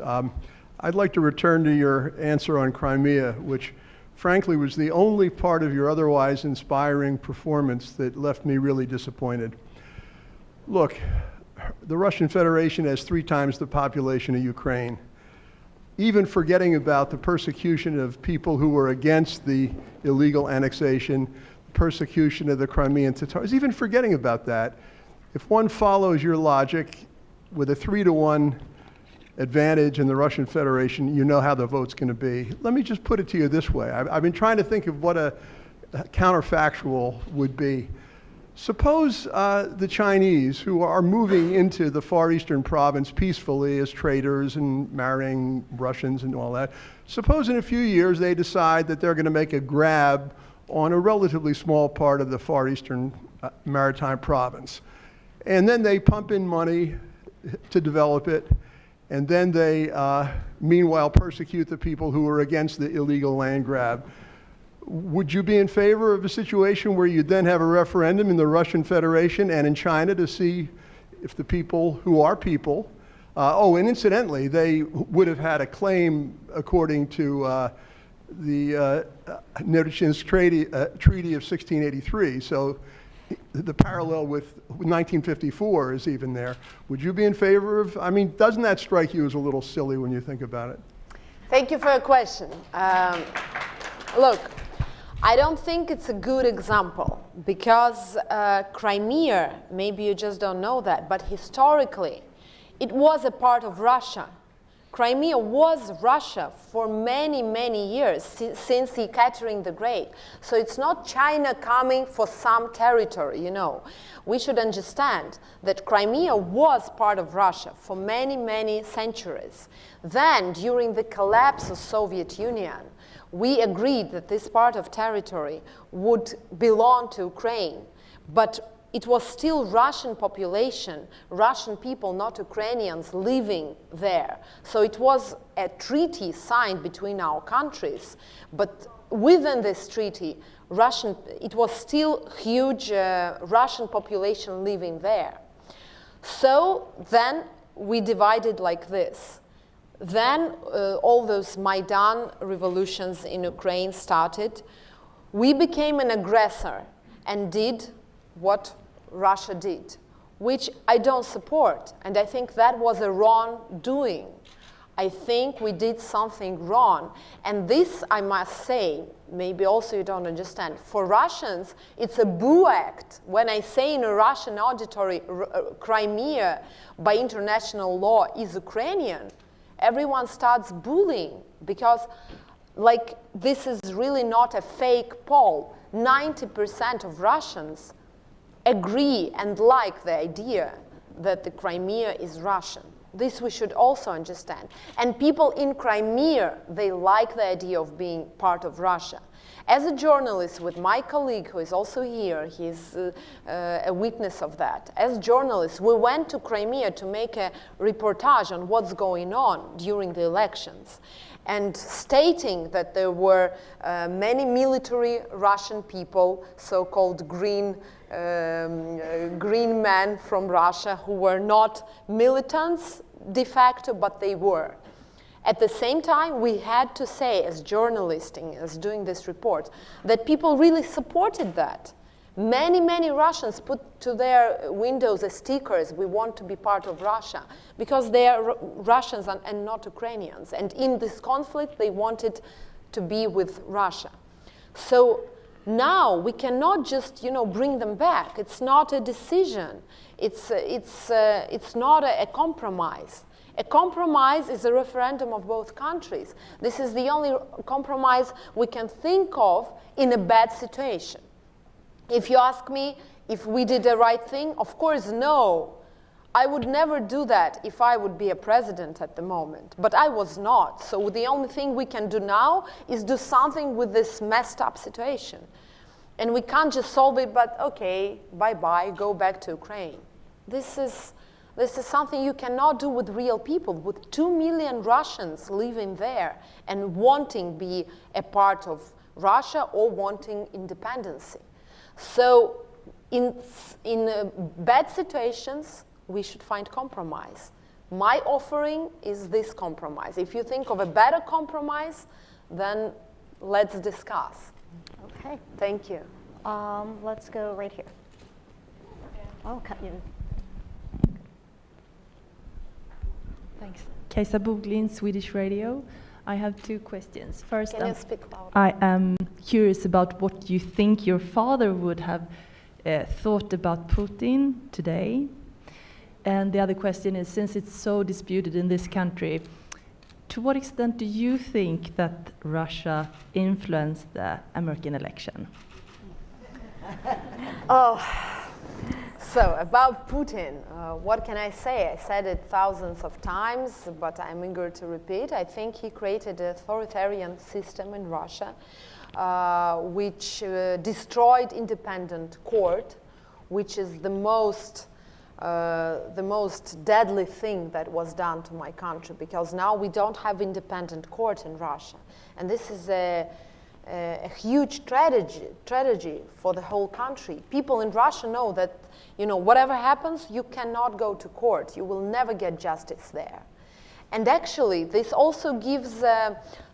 I'd like to return to your answer on Crimea, which frankly was the only part of your otherwise inspiring performance that left me really disappointed. Look, the Russian Federation has 3 times the population of Ukraine. Even forgetting about the persecution of people who were against the illegal annexation, persecution of the Crimean Tatars, even forgetting about that, if one follows your logic with a 3-to-1 advantage in the Russian Federation, you know how the vote's going to be. Let me just put it to you this way. I've been trying to think of what a counterfactual would be. Suppose the Chinese, who are moving into the Far Eastern province peacefully as traders and marrying Russians and all that, suppose in a few years they decide that they're going to make a grab on a relatively small part of the Far Eastern maritime province. And then they pump in money to develop it, and then they, meanwhile, persecute the people who are against the illegal land grab. Would you be in favor of a situation where you then have a referendum in the Russian Federation and in China to see if the people who are people, and incidentally, they would have had a claim according to the Nerchinsk Treaty of 1683, so the parallel with 1954 is even there. Would you be in favor of, I mean, doesn't that strike you as a little silly when you think about it? Thank you for your question. Look, I don't think it's a good example because Crimea, maybe you just don't know that, but historically, it was a part of Russia. Crimea was Russia for many, many years, since Catherine the Great. So it's not China coming for some territory, you know. We should understand that Crimea was part of Russia for many, many centuries. Then, during the collapse of Soviet Union, we agreed that this part of territory would belong to Ukraine. But it was still Russian population, Russian people, not Ukrainians, living there. So it was a treaty signed between our countries, but within this treaty, it was still huge Russian population living there. So then we divided like this. Then all those Maidan revolutions in Ukraine started. We became an aggressor and did what Russia did, which I don't support. And I think that was a wrongdoing. I think we did something wrong. And this, I must say, maybe also you don't understand, for Russians, it's a boo act. When I say in a Russian auditory, Crimea, by international law, is Ukrainian, everyone starts bullying because, like, this is really not a fake poll. 90% of Russians agree and like the idea that the Crimea is Russian. This we should also understand. And people in Crimea, they like the idea of being part of Russia. As a journalist with my colleague who is also here, he's a witness of that. As journalists, we went to Crimea to make a reportage on what's going on during the elections, and stating that there were many military Russian people, so-called green men from Russia, who were not militants de facto, but they were. At the same time, we had to say, as journalists, as doing this report, that people really supported that. Many, many Russians put to their windows stickers, "We want to be part of Russia," because they are Russians and not Ukrainians. And in this conflict, they wanted to be with Russia. So now we cannot just, bring them back. It's not a decision. It's not a compromise. A compromise is a referendum of both countries. This is the only compromise we can think of in a bad situation. If you ask me if we did the right thing, of course, no. I would never do that if I would be a president at the moment, but I was not. So the only thing we can do now is do something with this messed up situation. And we can't just solve it, but okay, bye-bye, go back to Ukraine. This is something you cannot do with real people, with 2 million Russians living there and wanting to be a part of Russia or wanting independence. So in bad situations, we should find compromise. My offering is this compromise. If you think of a better compromise, then let's discuss. Okay. Thank you. Let's go right here. I'll cut you. Thanks. Kajsa Boglin, Swedish Radio. I have 2 questions. First, Can you speak louder? I am curious about what you think your father would have thought about Putin today. And the other question is, since it's so disputed in this country, to what extent do you think that Russia influenced the American election? So about Putin, what can I say? I said it thousands of times, but I'm eager to repeat. I think he created an authoritarian system in Russia, which destroyed independent court, which is the most deadly thing that was done to my country, because now we don't have independent court in Russia. And this is a huge tragedy for the whole country. People in Russia know that, whatever happens, you cannot go to court. You will never get justice there. And actually, this also gives,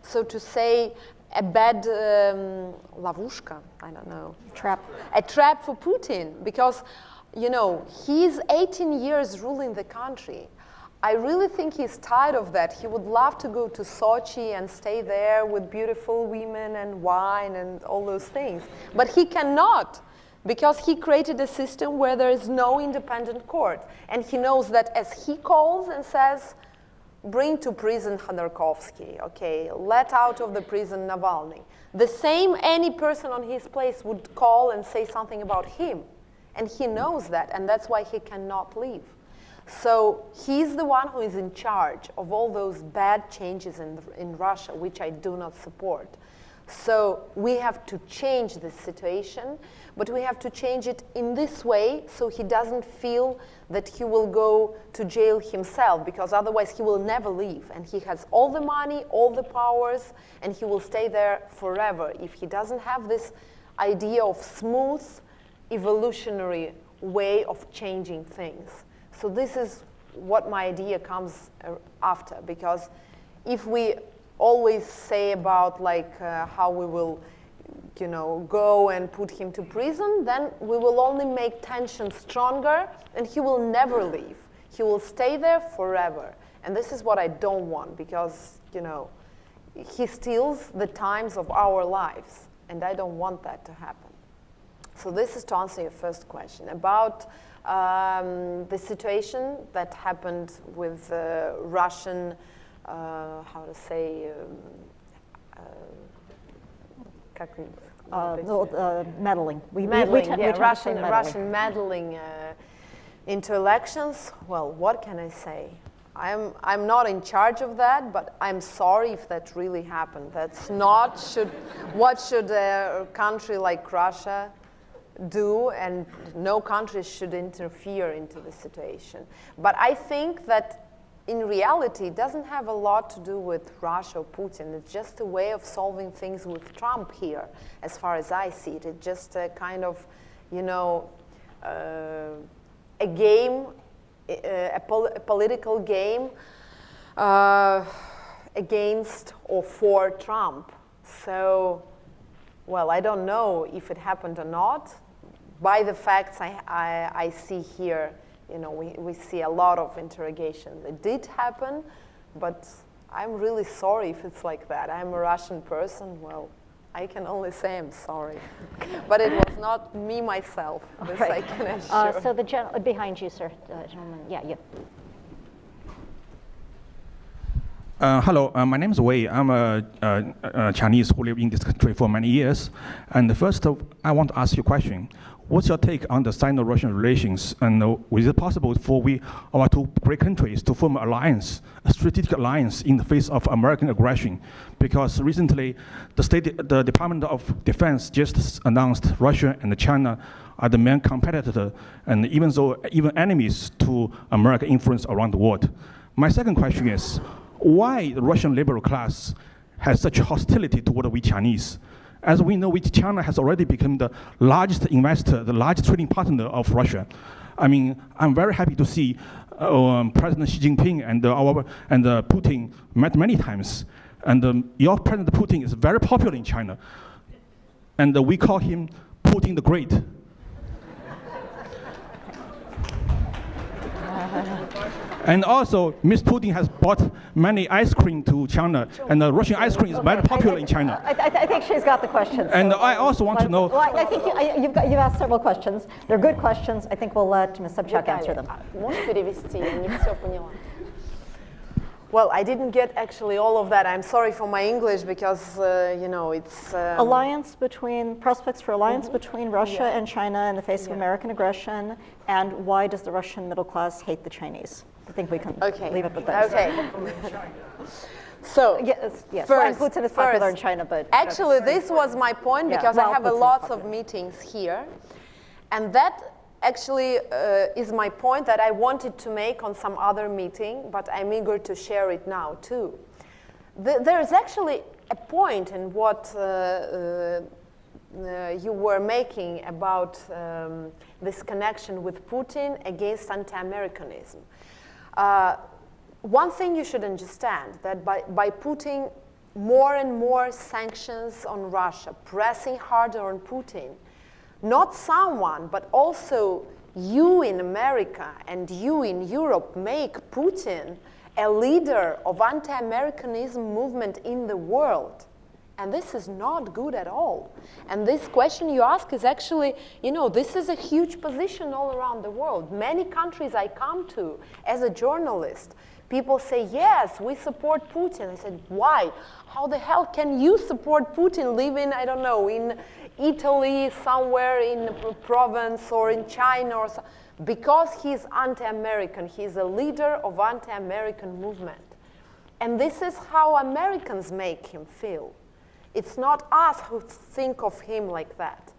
so to say, a bad lavushka, I don't know. Trap. A trap for Putin, because, he's 18 years ruling the country. I really think he's tired of that. He would love to go to Sochi and stay there with beautiful women and wine and all those things. But he cannot, because he created a system where there is no independent court. And he knows that as he calls and says, bring to prison Khodorkovsky, okay, let out of the prison Navalny, the same any person on his place would call and say something about him. And he knows that, and that's why he cannot leave. So he's the one who is in charge of all those bad changes in Russia, which I do not support. So we have to change this situation, but we have to change it in this way so he doesn't feel that he will go to jail himself, because otherwise he will never leave. And he has all the money, all the powers, and he will stay there forever if he doesn't have this idea of smooth, evolutionary way of changing things. So this is what my idea comes after, because if we always say about like how we will, you know, go and put him to prison, then we will only make tension stronger and he will never leave. He will stay there forever. And this is what I don't want, because, you know, he steals the times of our lives, and I don't want that to happen. So this is to answer your first question about the situation that happened with Russian, how to say, meddling. Russian meddling into elections. Well, what can I say? I'm not in charge of that, but I'm sorry if that really happened. That's not what should a country like Russia do, and no country should interfere into the situation. But I think that in reality it doesn't have a lot to do with Russia or Putin. It's just a way of solving things with Trump here, as far as I see it. It's just a kind of, you know, a game, a political game against or for Trump. So, well, I don't know if it happened or not. By the facts I see here, you know, we see a lot of interrogation. It did happen, but I'm really sorry if it's like that. I'm a Russian person. Well, I can only say I'm sorry. But it was not me myself, this I can assure. So the gentleman behind you, sir, gentleman. Yeah, you. Hello, my name is Wei. I'm a Chinese who live in this country for many years. And first, I want to ask you a question. What's your take on the Sino-Russian relations? And is it possible for our two great countries to form an alliance, a strategic alliance in the face of American aggression? Because recently, the Department of Defense just announced Russia and China are the main competitor, and even enemies to American influence around the world. My second question is, why the Russian liberal class has such hostility toward we Chinese? As we know, China has already become the largest investor, the largest trading partner of Russia. I mean, I'm very happy to see President Xi Jinping and Putin met many times. And your President Putin is very popular in China. And we call him Putin the Great. And also, Ms. Putin has bought many ice cream to China, and Russian ice cream is very popular in China. I think she's got the questions. And I also want to know... Well, I think you've asked several questions. They're good questions. I think we'll let Ms. Sobchak answer them. Well, I didn't get actually all of that. I'm sorry for my English, because, you know, it's... prospects for alliance between Russia and China in the face of American aggression, and why does the Russian middle class hate the Chinese? I think we can leave it with that. Okay. So, yes, first, Putin is popular in China, but... Actually, this was my point, because I have lots of meetings here. And that actually is my point that I wanted to make on some other meeting, but I'm eager to share it now, too. There is actually a point in what you were making about this connection with Putin against anti-Americanism. One thing you should understand, that by putting more and more sanctions on Russia, pressing harder on Putin, not someone, but also you in America and you in Europe make Putin a leader of anti-Americanism movement in the world. And this is not good at all. And this question you ask is actually, you know, this is a huge position all around the world. Many countries I come to as a journalist, people say, yes, we support Putin. I said, why? How the hell can you support Putin living, I don't know, in Italy, somewhere in a province, or in China, or so? Because he's anti-American. He's a leader of anti-American movement. And this is how Americans make him feel. It's not us who think of him like that.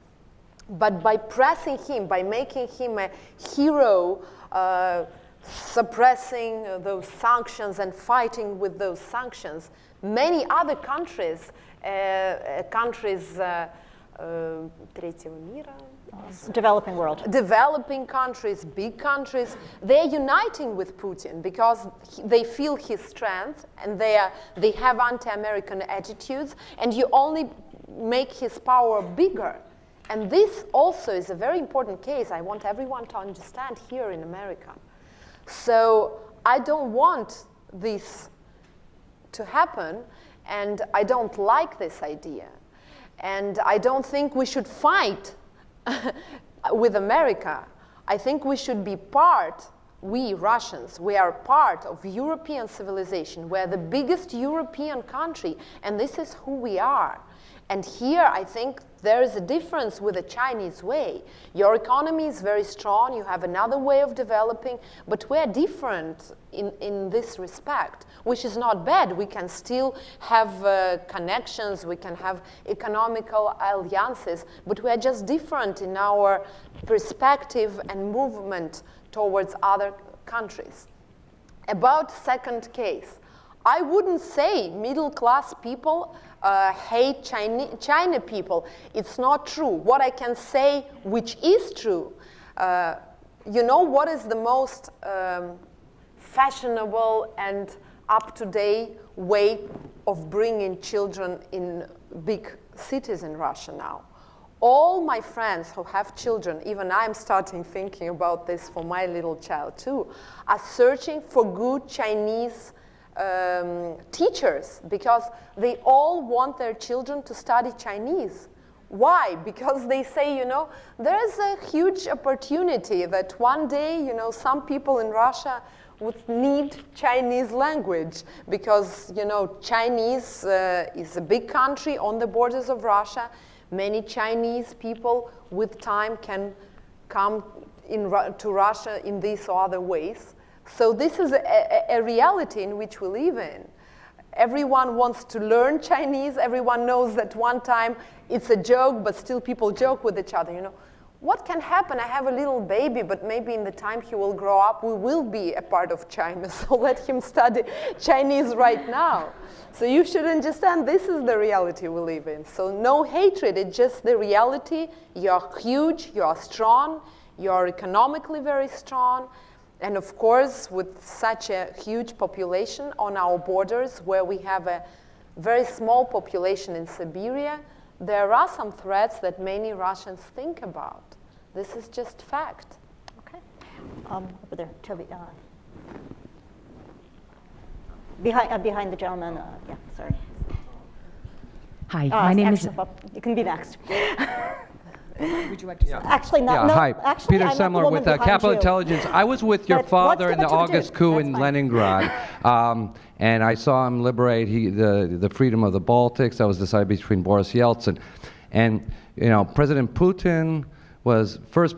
But by pressing him, by making him a hero, suppressing those sanctions and fighting with those sanctions, many other countries, третьего мира, developing world. Developing countries, big countries, they're uniting with Putin because they feel his strength and they have anti-American attitudes, and you only make his power bigger. And this also is a very important case I want everyone to understand here in America. So I don't want this to happen, and I don't like this idea. And I don't think we should fight with America. I think we should be part, we Russians, we are part of European civilization. We're the biggest European country, and this is who we are. And here I think there is a difference with the Chinese way. Your economy is very strong, you have another way of developing, but we're different in this respect, which is not bad. We can still have connections, we can have economical alliances, but we're just different in our perspective and movement towards other countries. About second case, I wouldn't say middle-class people hate China people. It's not true. What I can say, which is true, you know what is the most fashionable and up-to-date way of bringing children in big cities in Russia now? All my friends who have children, even I'm starting thinking about this for my little child too, are searching for good Chinese teachers, because they all want their children to study Chinese. Why? Because they say, you know, there's a huge opportunity that one day, you know, some people in Russia would need Chinese language, because, you know, Chinese is a big country on the borders of Russia. Many Chinese people with time can come to Russia in these or other ways. So this is a reality in which we live in. Everyone wants to learn Chinese. Everyone knows that one time it's a joke, but still people joke with each other. You know, what can happen? I have a little baby, but maybe in the time he will grow up, we will be a part of China. So let him study Chinese right now. So you should understand this is the reality we live in. So no hatred, it's just the reality. You are huge, you are strong, you are economically very strong. And of course, with such a huge population on our borders, where we have a very small population in Siberia, there are some threats that many Russians think about. This is just fact. Okay. Over there, Toby. Behind the gentleman. Yeah, sorry. Hi, my name is... You can be next. Would you like to say? Actually, not. No, hi, actually, Peter I'm Semler with Capital you. Intelligence. I was with your But father in the what you August do? coup That's in fine. Leningrad, and I saw him liberate the freedom of the Baltics. That was decided between Boris Yeltsin, and you know, President Putin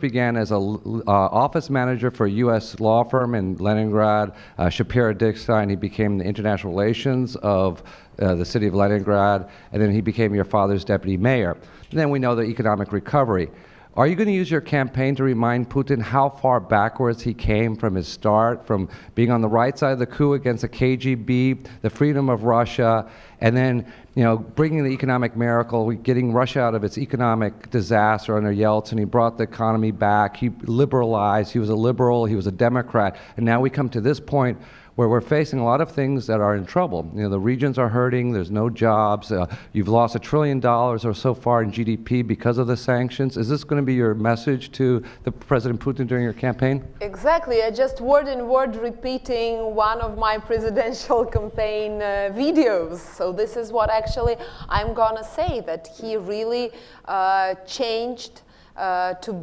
began as a office manager for a U.S. law firm in Leningrad, Shapiro-Dickstein. He became the international relations of the city of Leningrad, and then he became your father's deputy mayor. And then we know the economic recovery. Are you going to use your campaign to remind Putin how far backwards he came from his start, from being on the right side of the coup against the KGB, the freedom of Russia, and then, you know, bringing the economic miracle, getting Russia out of its economic disaster under Yeltsin? He brought the economy back. He liberalized. He was a liberal. He was a Democrat. And now we come to this point where we're facing a lot of things that are in trouble. You know, the regions are hurting, there's no jobs, you've lost $1 trillion or so far in GDP because of the sanctions. Is this going to be your message to the President Putin during your campaign? Exactly, I just word in word repeating one of my presidential campaign videos. So this is what actually I'm gonna say, that he really changed to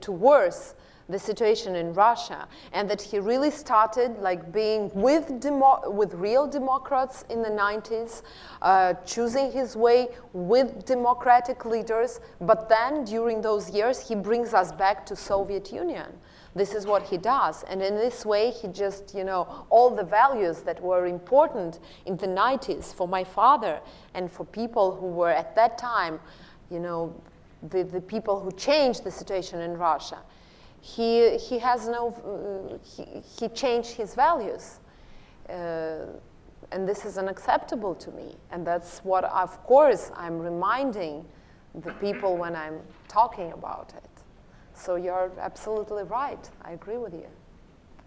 worse the situation in Russia, and that he really started like being with real Democrats in the 90s, choosing his way with democratic leaders, but then during those years he brings us back to Soviet Union. This is what he does. And in this way, he just, all the values that were important in the 90s for my father and for people who were at that time, the people who changed the situation in Russia, he changed his values. And this is unacceptable to me. And that's what, of course, I'm reminding the people when I'm talking about it. So you're absolutely right. I agree with you.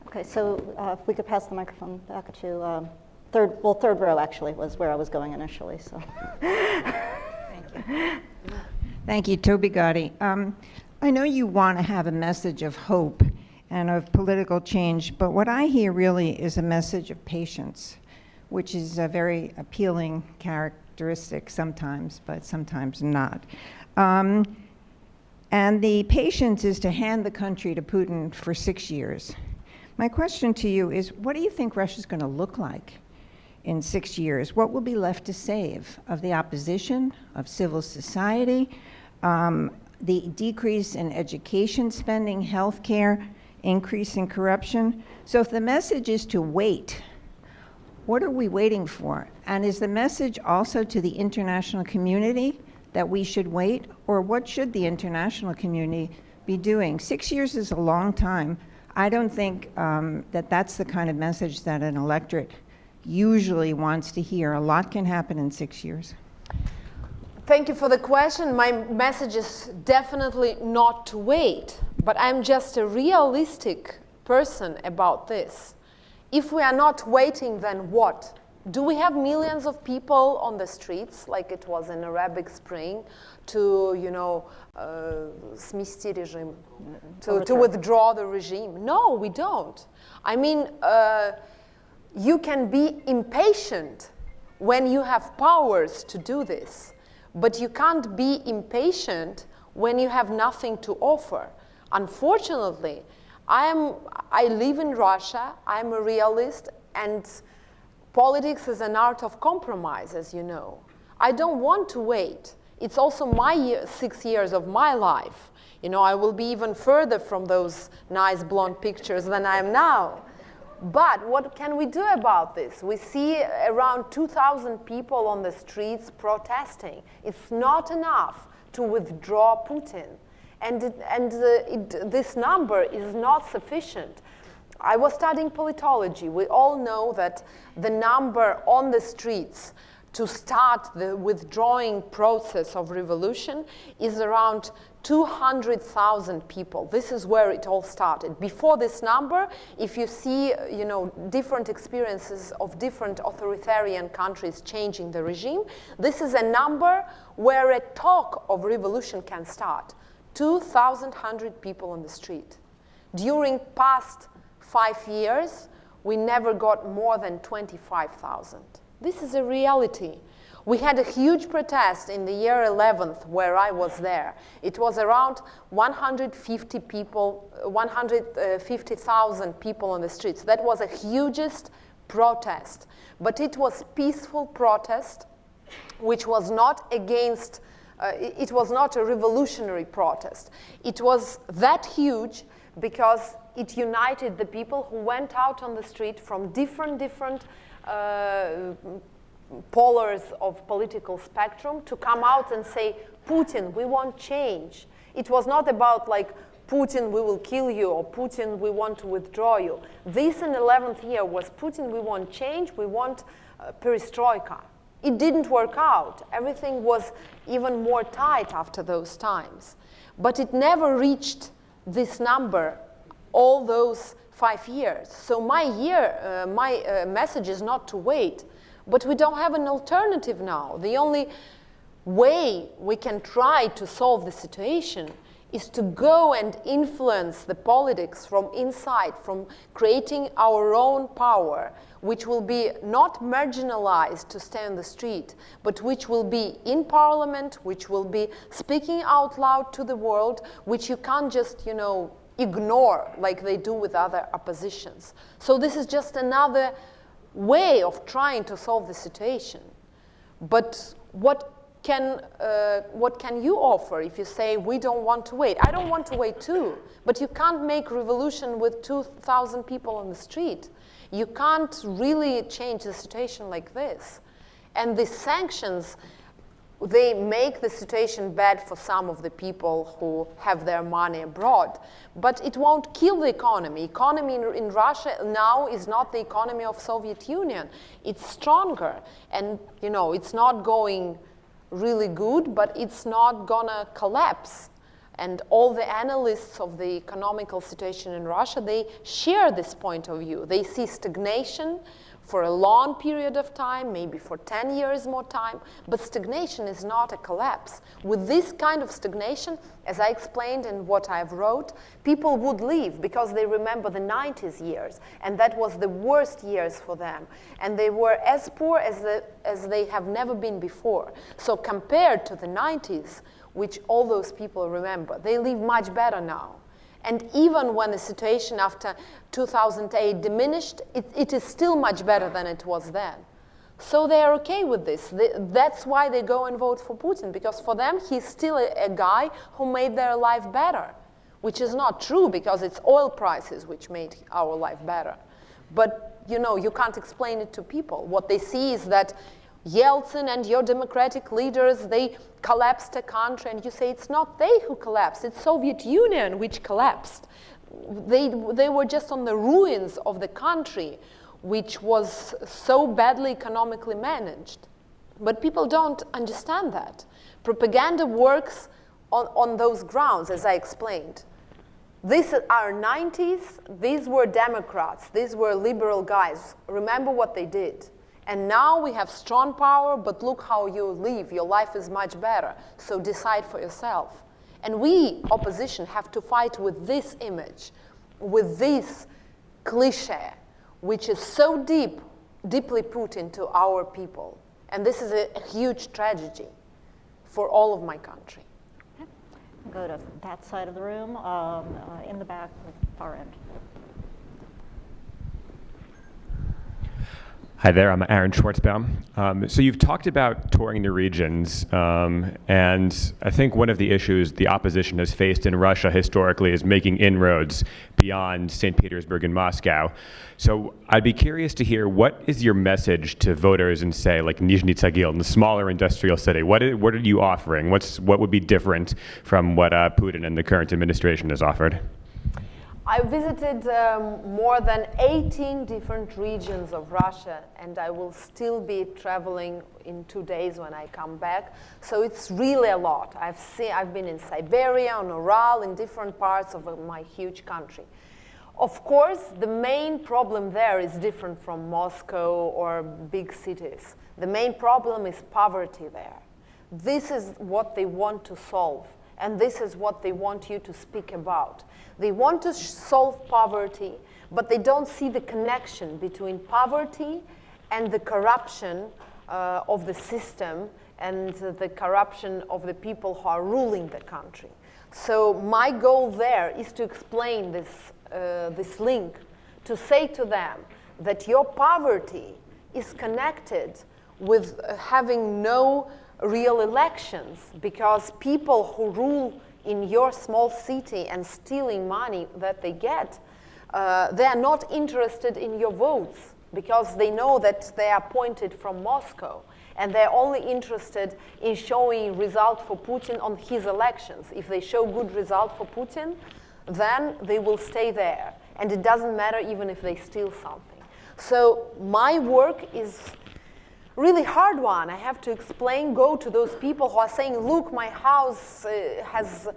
Okay, so if we could pass the microphone back to third row actually was where I was going initially. So, thank you. Thank you, Toby Gotti. I know you want to have a message of hope and of political change, but what I hear really is a message of patience, which is a very appealing characteristic sometimes, but sometimes not. And the patience is to hand the country to Putin for 6 years. My question to you is, what do you think Russia's going to look like in 6 years? What will be left to save of the opposition, of civil society, the decrease in education spending, healthcare, increase in corruption? So if the message is to wait, what are we waiting for? And is the message also to the international community that we should wait? Or what should the international community be doing? 6 years is a long time. I don't think that that's the kind of message that an electorate usually wants to hear. A lot can happen in 6 years. Thank you for the question. My message is definitely not to wait, but I'm just a realistic person about this. If we are not waiting, then what? Do we have millions of people on the streets, like it was in Arabic Spring, to, смести режим, to withdraw the regime? No, we don't. I mean, you can be impatient when you have powers to do this, but you can't be impatient when you have nothing to offer. Unfortunately, I live in Russia, I'm a realist, and politics is an art of compromise, as you know. I don't want to wait. It's also my 6 years of my life. I will be even further from those nice blonde pictures than I am now. But what can we do about this? We see around 2,000 people on the streets protesting. It's not enough to withdraw Putin. And this number is not sufficient. I was studying politology. We all know that the number on the streets to start the withdrawing process of revolution is around 200,000 people. This is where it all started. Before this number, if you see, different experiences of different authoritarian countries changing the regime, this is a number where a talk of revolution can start. 2,100 people on the street. During past 5 years, we never got more than 25,000. This is a reality. We had a huge protest in the year 11th where I was there. It was around 150,000 people on the streets. That was the hugest protest. But it was peaceful protest, which was not against, it was not a revolutionary protest. It was that huge because it united the people who went out on the street from different polars of political spectrum to come out and say, Putin, we want change. It was not about like, Putin, we will kill you, or Putin, we want to withdraw you. This in the 11th year was Putin, we want change, we want perestroika. It didn't work out. Everything was even more tight after those times. But it never reached this number all those 5 years. So my message is not to wait, but we don't have an alternative now. The only way we can try to solve the situation is to go and influence the politics from inside, from creating our own power, which will be not marginalized to stay on the street, but which will be in parliament, which will be speaking out loud to the world, which you can't just, ignore like they do with other oppositions. So this is just another way of trying to solve the situation. But what what can you offer if you say we don't want to wait? I don't want to wait too, but you can't make revolution with 2,000 people on the street. You can't really change the situation like this. And the sanctions, they make the situation bad for some of the people who have their money abroad, but it won't kill the economy. Economy in Russia now is not the economy of Soviet Union. It's stronger, and you know, it's not going really good, but it's not gonna collapse. And all the analysts of the economical situation in Russia, they share this point of view. They see stagnation for a long period of time, maybe for 10 years more time, but stagnation is not a collapse. With this kind of stagnation, as I explained in what I've wrote, people would leave because they remember the 90s years, and that was the worst years for them. And they were as poor as they have never been before. So compared to the 90s, which all those people remember, they live much better now. And even when the situation after 2008 diminished, it is still much better than it was then. So they are okay with this. That's why they go and vote for Putin, because for them, he's still a guy who made their life better, which is not true because it's oil prices which made our life better. But you know, you can't explain it to people. What they see is that Yeltsin and your democratic leaders, they collapsed a country, and you say it's not they who collapsed, it's Soviet Union which collapsed. They were just on the ruins of the country, which was so badly economically managed. But people don't understand that. Propaganda works on those grounds, as I explained. These are 90s, these were Democrats, these were liberal guys. Remember what they did. And now we have strong power, but look how you live. Your life is much better. So decide for yourself. And we, opposition, have to fight with this image, with this cliche, which is so deeply put into our people. And this is a huge tragedy for all of my country. Okay. Go to that side of the room, in the back, far end. Hi there, I'm Aaron Schwartzbaum. So you've talked about touring the regions, and I think one of the issues the opposition has faced in Russia historically is making inroads beyond St. Petersburg and Moscow. So I'd be curious to hear, what is your message to voters in, say, like Nizhny Tagil, the smaller industrial city? What are you offering? What would be different from what Putin and the current administration has offered? I visited more than 18 different regions of Russia, and I will still be traveling in 2 days when I come back. So it's really a lot. I've been in Siberia, on Ural, in different parts of my huge country. Of course, the main problem there is different from Moscow or big cities. The main problem is poverty there. This is what they want to solve. And this is what they want you to speak about. They want to solve poverty, but they don't see the connection between poverty and the corruption of the system and the corruption of the people who are ruling the country. So my goal there is to explain this link, to say to them that your poverty is connected with having no real elections, because people who rule in your small city and stealing money that they get, they are not interested in your votes because they know that they are appointed from Moscow, and they're only interested in showing result for Putin on his elections. If they show good result for Putin, then they will stay there, and it doesn't matter even if they steal something. So my work is really hard one. I have to explain, go to those people who are saying, look, my house has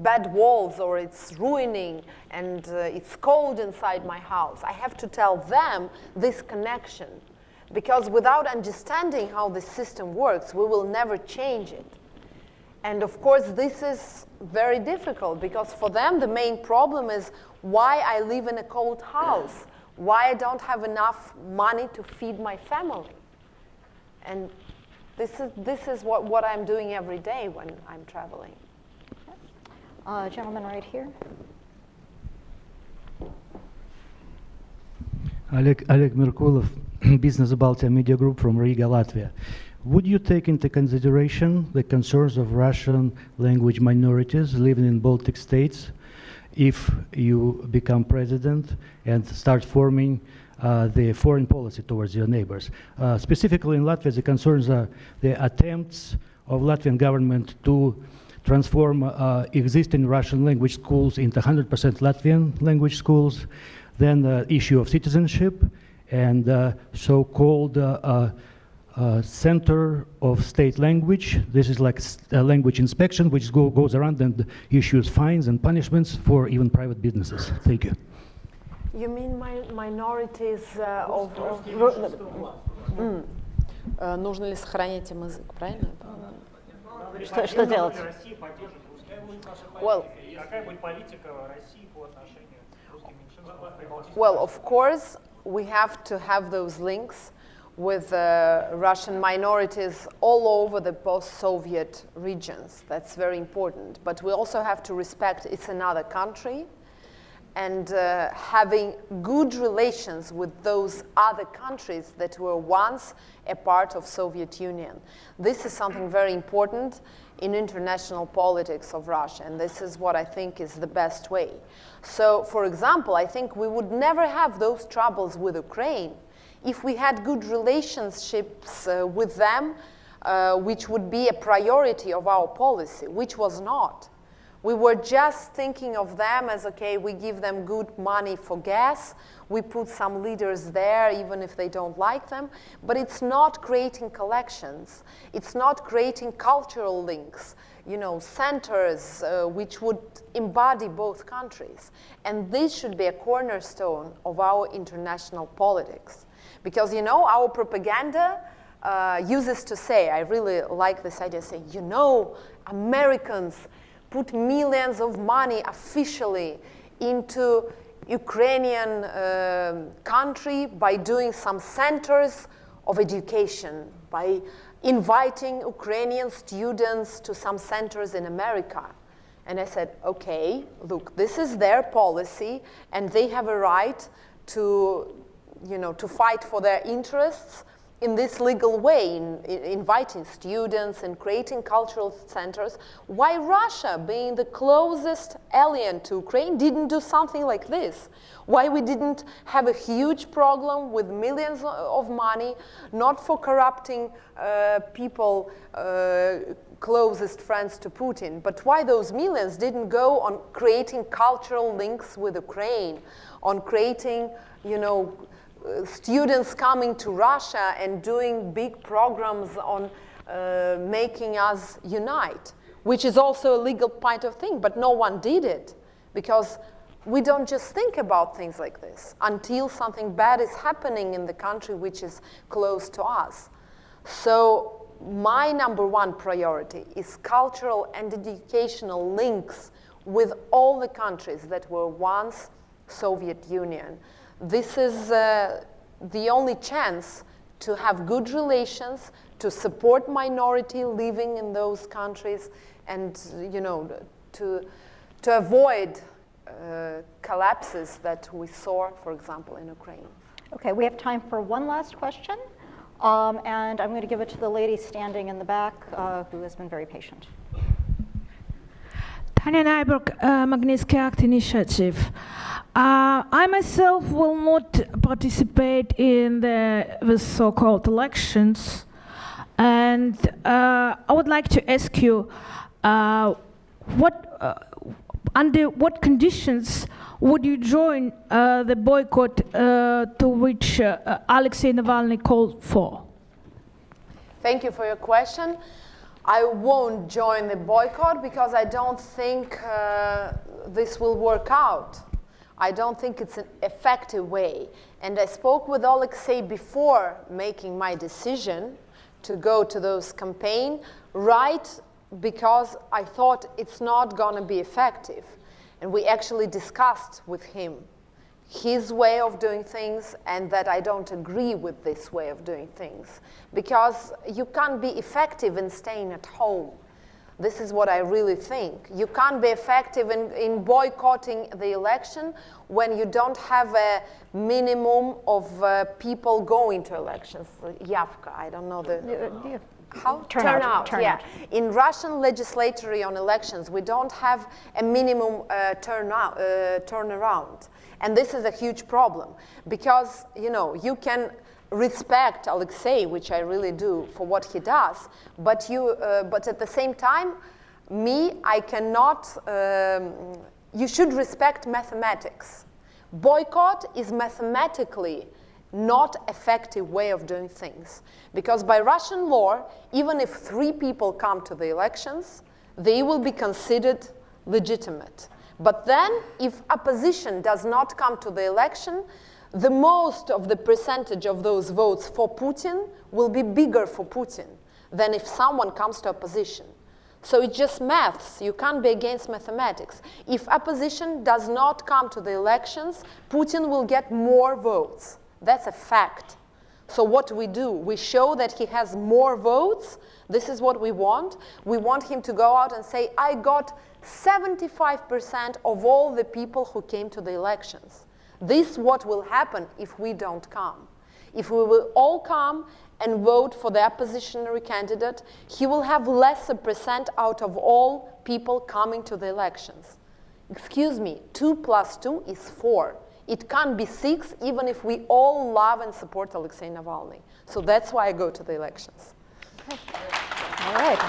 bad walls, or it's ruining, and it's cold inside my house. I have to tell them this connection, because without understanding how the system works, we will never change it. And of course, this is very difficult, because for them, the main problem is why I live in a cold house, why I don't have enough money to feed my family. And this is what I'm doing every day when I'm traveling. Gentleman right here. Oleg Merkulov, Business Baltia Media Group from Riga, Latvia. would you take into consideration the concerns of Russian language minorities living in Baltic states if you become president and start forming the foreign policy towards your neighbors? Specifically in Latvia, the concerns are the attempts of Latvian government to transform existing Russian language schools into 100% Latvian language schools, then the issue of citizenship, and so-called Center of State Language. This is like a language inspection which goes around and issues fines and punishments for even private businesses. Thank you. You mean minorities of... Нужно ли сохранять им язык, правильно? Что делать? Well, of course, we have to have those links with Russian minorities all over the post-Soviet regions. That's very important. But we also have to respect it's another country, and having good relations with those other countries that were once a part of Soviet Union. This is something very important in international politics of Russia, and this is what I think is the best way. So, for example, I think we would never have those troubles with Ukraine if we had good relationships with them, which would be a priority of our policy, which was not. We were just thinking of them as, okay, we give them good money for gas, we put some leaders there even if they don't like them, but it's not creating collections, it's not creating cultural links, you know, centers which would embody both countries. And this should be a cornerstone of our international politics. Because, you know, our propaganda uses to say, I really like this idea, saying, you know, Americans put millions of money officially into Ukrainian country by doing some centers of education, by inviting Ukrainian students to some centers in America. And I said, okay, look, this is their policy, and they have a right to, you know, to fight for their interests in this legal way, in inviting students and creating cultural centers. Why Russia, being the closest alien to Ukraine, didn't do something like this? Why we didn't have a huge problem with millions of money, not for corrupting people closest friends to Putin, but why those millions didn't go on creating cultural links with Ukraine, on creating, you know, students coming to Russia and doing big programs on making us unite, which is also a legal point of thing, but no one did it because we don't just think about things like this until something bad is happening in the country which is close to us. So my number one priority is cultural and educational links with all the countries that were once Soviet Union. This is the only chance to have good relations, to support minority living in those countries, and, you know, to avoid collapses that we saw, for example, in Ukraine. Okay, we have time for one last question, and I'm going to give it to the lady standing in the back who has been very patient. Tanya Nyberg, Magnitsky Act Initiative. I myself will not participate in the so-called elections, and I would like to ask you, under what conditions would you join the boycott to which Alexei Navalny called for? Thank you for your question. I won't join the boycott because I don't think this will work out. I don't think it's an effective way. And I spoke with Alexei before making my decision to go to those campaigns, right, because I thought it's not going to be effective. And we actually discussed with him his way of doing things and that I don't agree with this way of doing things. Because you can't be effective in staying at home. This is what I really think. You can't be effective in boycotting the election when you don't have a minimum of people going to elections. Явка, I don't know the... How? Turnout. Yeah. In Russian legislatory on elections, we don't have a minimum turnaround. And this is a huge problem because, you know, you can respect Alexei, which I really do, for what he does, but at the same time, I cannot, you should respect mathematics. Boycott is mathematically not effective way of doing things. Because by Russian law, even if 3 people come to the elections, they will be considered legitimate. But then, if opposition does not come to the election, the most of the percentage of those votes for Putin will be bigger for Putin than if someone comes to opposition. So it's just maths. You can't be against mathematics. If opposition does not come to the elections, Putin will get more votes. That's a fact. So what we do, we show that he has more votes. This is what we want. We want him to go out and say, I got 75% of all the people who came to the elections. This is what will happen if we don't come. If we will all come and vote for the oppositionary candidate, he will have less a percent out of all people coming to the elections. Excuse me, 2 + 2 is 4. It can't be 6, even if we all love and support Alexei Navalny. So that's why I go to the elections. Okay. All right.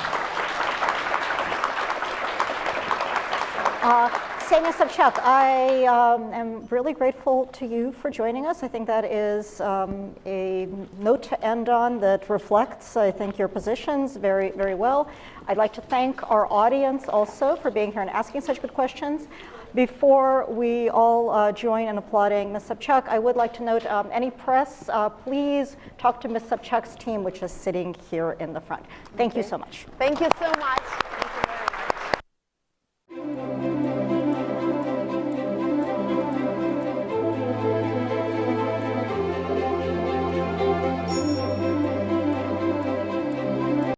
Ksenia Sobchak, I am really grateful to you for joining us. I think that is a note to end on that reflects, I think, your positions very, very well. I'd like to thank our audience also for being here and asking such good questions. Before we all join in applauding Ms. Sobchak, I would like to note any press, please talk to Ms. Sobchak's team, which is sitting here in the front. Thank you so much. Thank you so much.